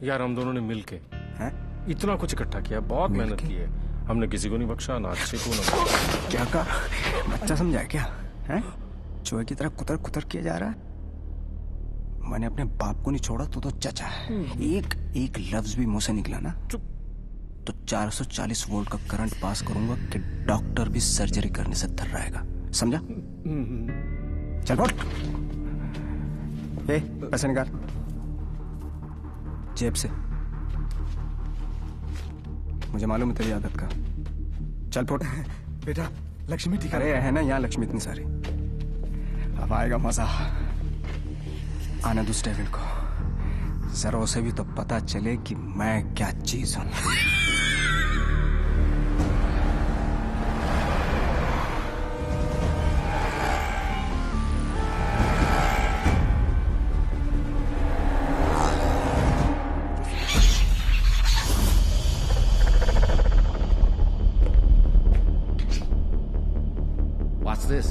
यार, हम दोनों ने मिलके इतना कुछ इकट्ठा किया, बहुत मेहनत की है हमने, किसी को नहीं बख्शा, ना अच्छे को ना। क्या कहा? बच्चा समझा क्या है? चूहे की तरह कुतर कुतर किया जा रहा है। मैंने अपने बाप को नहीं छोड़ा तो चचा है। एक लफ्ज भी मुंह से निकला ना तो 440 वोल्ट का करंट पास करूंगा कि डॉक्टर भी सर्जरी करने से थर रहेगा, समझा? चल बोल। पैसे निकाल जेब से, मुझे मालूम है तेरी आदत का। चल फोट। बेटा लक्ष्मी ठीक अरे है ना यहाँ लक्ष्मी इतनी सारी। अब आएगा मजा। आने दो स्टेविन को, जरा उसे भी तो पता चले कि मैं क्या चीज हूं। What's this?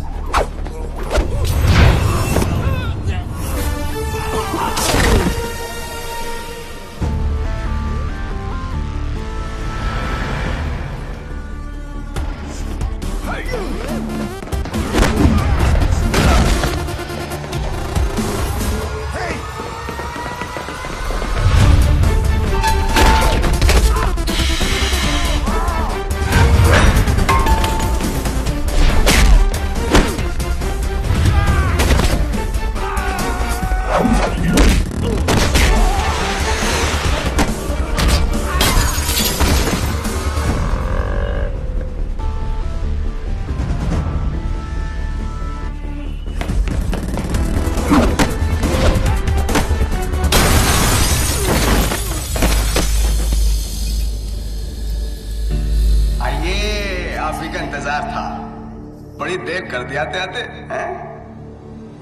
बड़ी देर कर दिया आते हैं।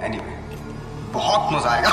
एनीवे बहुत मजा आएगा।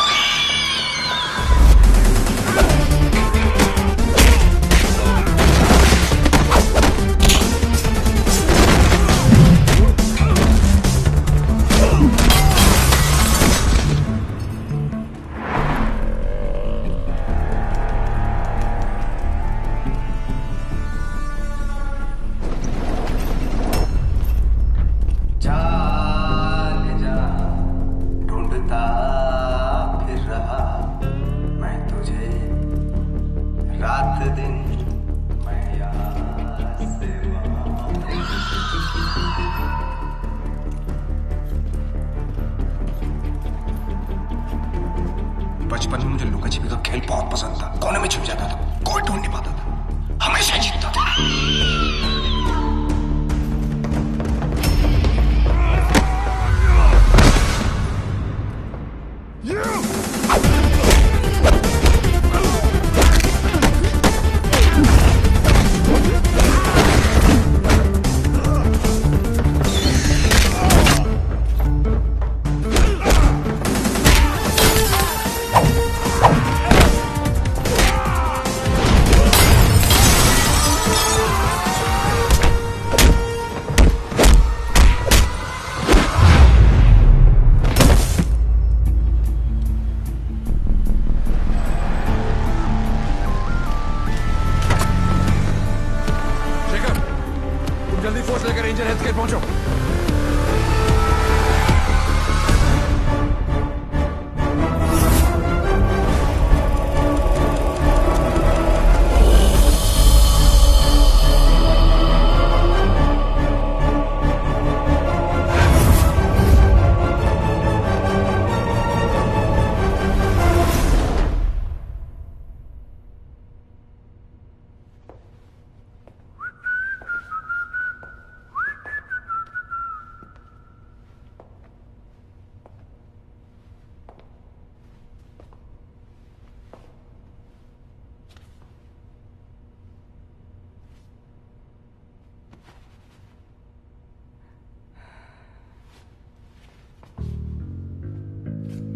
बचपन में मुझे लुका छिपी का खेल बहुत पसंद था। कोने में छिप जाता था, कोई ढूंढ नहीं पाता था, हमेशा जीतता था। जल्दी फोर्स लेकर रेंजर हेल्थ केयर पहुंचो।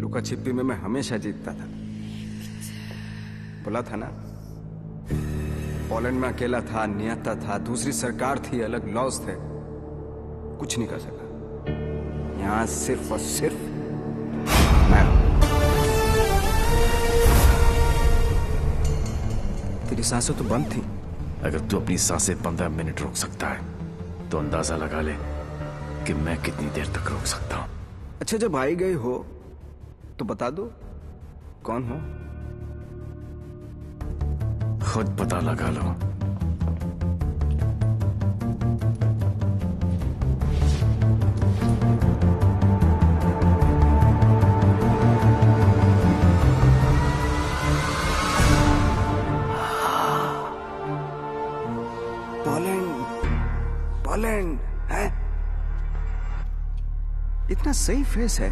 लुका छिपी में मैं हमेशा जीतता था। बोला था ना, पोलैंड में अकेला था, नियता था, दूसरी सरकार थी, अलग लॉज थे, कुछ नहीं कर सका। यहां सिर्फ और सिर्फ मैं। तेरी सांसें तो बंद थी, अगर तू अपनी सांसें 15 मिनट रोक सकता है तो अंदाजा लगा ले कि मैं कितनी देर तक रोक सकता हूं। अच्छा, जब आई गए हो तो बता दो कौन हो। खुद पता लगा लो। पोलैंड है? इतना सही फेस है,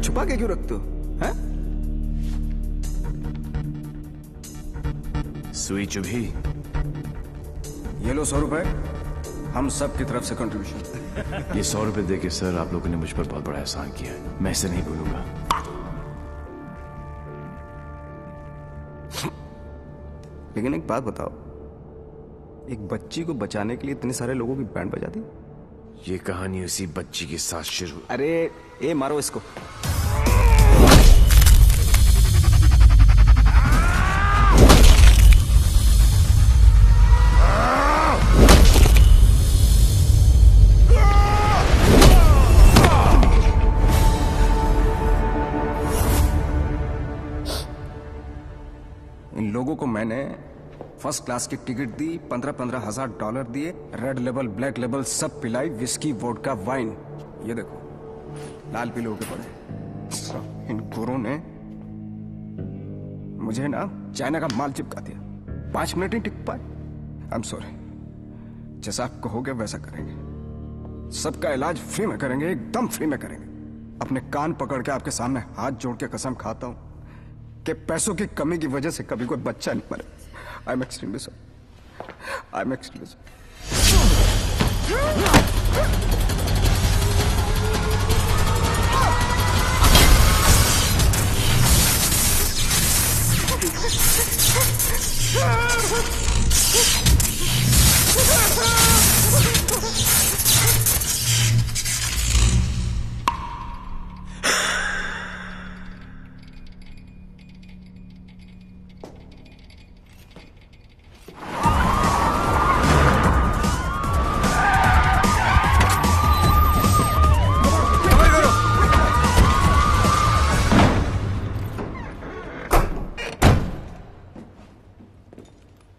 छुपा के क्यों रखते हो? हैं? सुई चुभी। ये लो 100 रुपए, हम सब की तरफ से कंट्रीब्यूशन। ये 100 रुपए देके सर आप लोगों ने मुझ पर बहुत बड़ा एहसान किया है, मैं इसे नहीं भूलूंगा। लेकिन एक बात बताओ, एक बच्ची को बचाने के लिए इतने सारे लोगों की बैंड बजा दी? ये कहानी उसी बच्ची के साथ शुरू। अरे ए मारो इसको। इन लोगों को मैंने फर्स्ट क्लास की टिकट दी, 15-15 हजार डॉलर दिए, रेड लेबल ब्लैक लेबल सब पिलाई, विस्की वोडका वाइन। ये देखो लाल पीले होके पड़े। इन गुरों ने मुझे ना चाइना का माल चिपका दिया, 5 मिनट ही टिक पाए। आई एम सॉरी, जैसा आप कहोगे वैसा करेंगे। सबका इलाज फ्री में करेंगे, एकदम फ्री में करेंगे। अपने कान पकड़ के आपके सामने हाथ जोड़ के कसम खाता हूं कि पैसों की कमी की वजह से कभी कोई बच्चा नहीं मरे। I'm extremely sorry. I'm extremely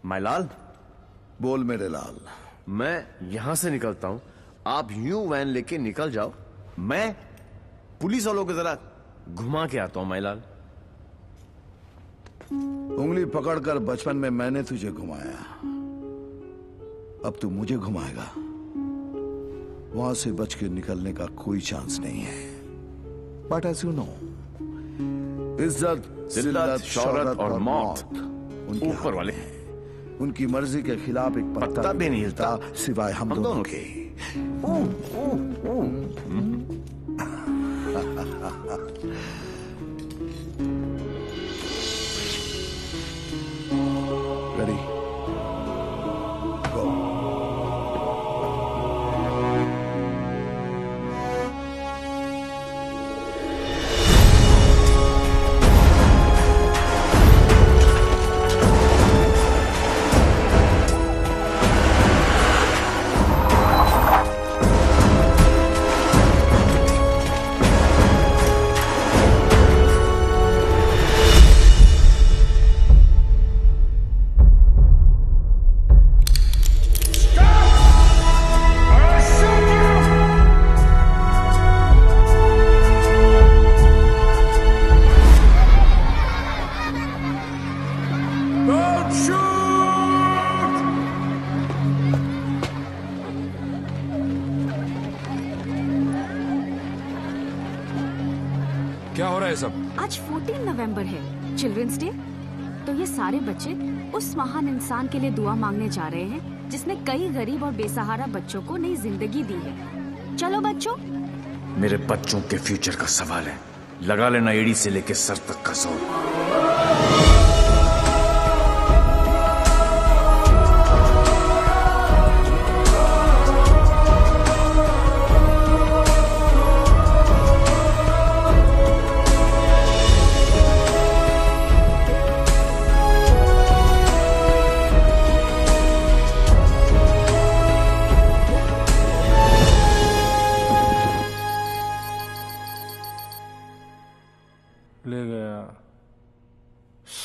माय लाल। बोल मेरे लाल। मैं यहां से निकलता हूं, आप यूं वैन लेके निकल जाओ, मैं पुलिस वालों को जरा घुमा के आता हूं माय लाल। उंगली पकड़कर बचपन में मैंने तुझे घुमाया, अब तू मुझे घुमाएगा। वहां से बच के निकलने का कोई चांस नहीं है। बट एज यू नो, इज्जत, जिल्लत, शौहरत और मौत ऊपर वाले हैं। उनकी मर्जी के खिलाफ एक पत्ता भी नहीं हिलता सिवाय हम दोनों के। रेडी, गो। क्या हो रहा है सब? आज 14 नवंबर है, चिल्ड्रंस डे। तो ये सारे बच्चे उस महान इंसान के लिए दुआ मांगने जा रहे हैं जिसने कई गरीब और बेसहारा बच्चों को नई जिंदगी दी है। चलो बच्चों। मेरे बच्चों के फ्यूचर का सवाल है, लगा लेना एड़ी से लेके सर तक का जोर।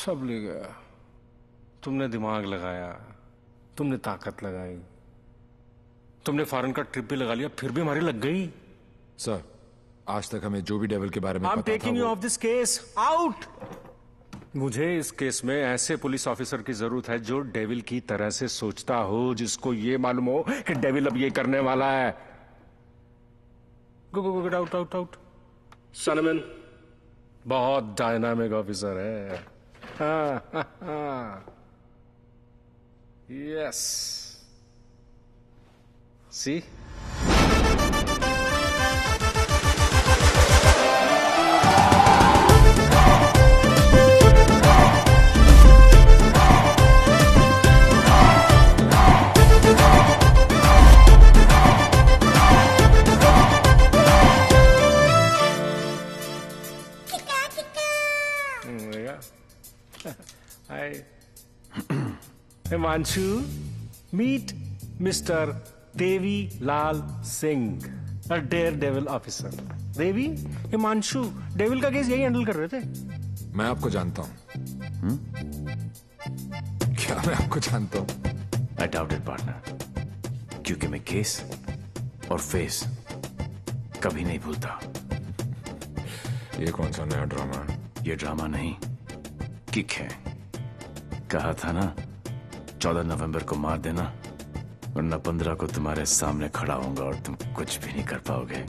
सब ले गया। तुमने दिमाग लगाया, तुमने ताकत लगाई, तुमने फॉरेन का ट्रिप भी लगा लिया, फिर भी हमारी लग गई। सर, आज तक हमें जो भी डेविल के बारे में I'm पता था taking you off this case. Out! मुझे इस केस में ऐसे पुलिस ऑफिसर की जरूरत है जो डेविल की तरह से सोचता हो, जिसको ये मालूम हो कि डेविल अब ये करने वाला है। Go go go, out out out. सनमैन बहुत डायनामिक ऑफिसर है। Yes, see Himanshu, meet Mr. Devi Lal Singh, a daredevil officer. Devi, Himanshu devil का केस यही हैंडल कर रहे थे। मैं आपको जानता हूँ। क्या मैं आपको जानता हूँ? I doubt it, partner. क्योंकि मैं केस और फेस कभी नहीं भूलता। ये कौन सा नया ड्रामा है? ये ड्रामा नहीं, किक है। कहा था ना, 14 नवंबर को मार देना, वरना 15 को तुम्हारे सामने खड़ा होऊंगा और तुम कुछ भी नहीं कर पाओगे।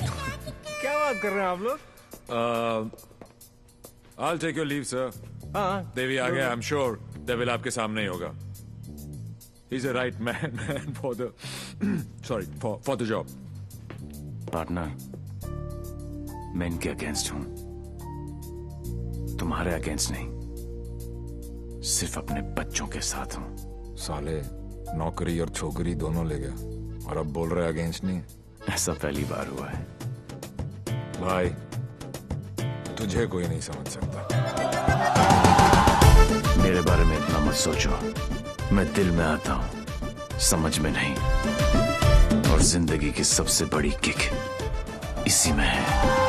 क्या बात कर रहे हैं आप लोग? I'll take your leave, sir. हाँ, देवी आ गया। I'm sure डेविल आपके सामने ही होगा। He's a right man for the for the job. Partner, मैं इनके अगेंस्ट हूं, तुम्हारे अगेंस्ट नहीं, सिर्फ अपने बच्चों के साथ हूं। साले नौकरी और छोकरी दोनों ले गया और अब बोल रहे अगेंस्ट नहीं। ऐसा पहली बार हुआ है। भाई, तुझे कोई नहीं समझ सकता। मेरे बारे में इतना मत सोचो, मैं दिल में आता हूं, समझ में नहीं। और जिंदगी की सबसे बड़ी किक इसी में है।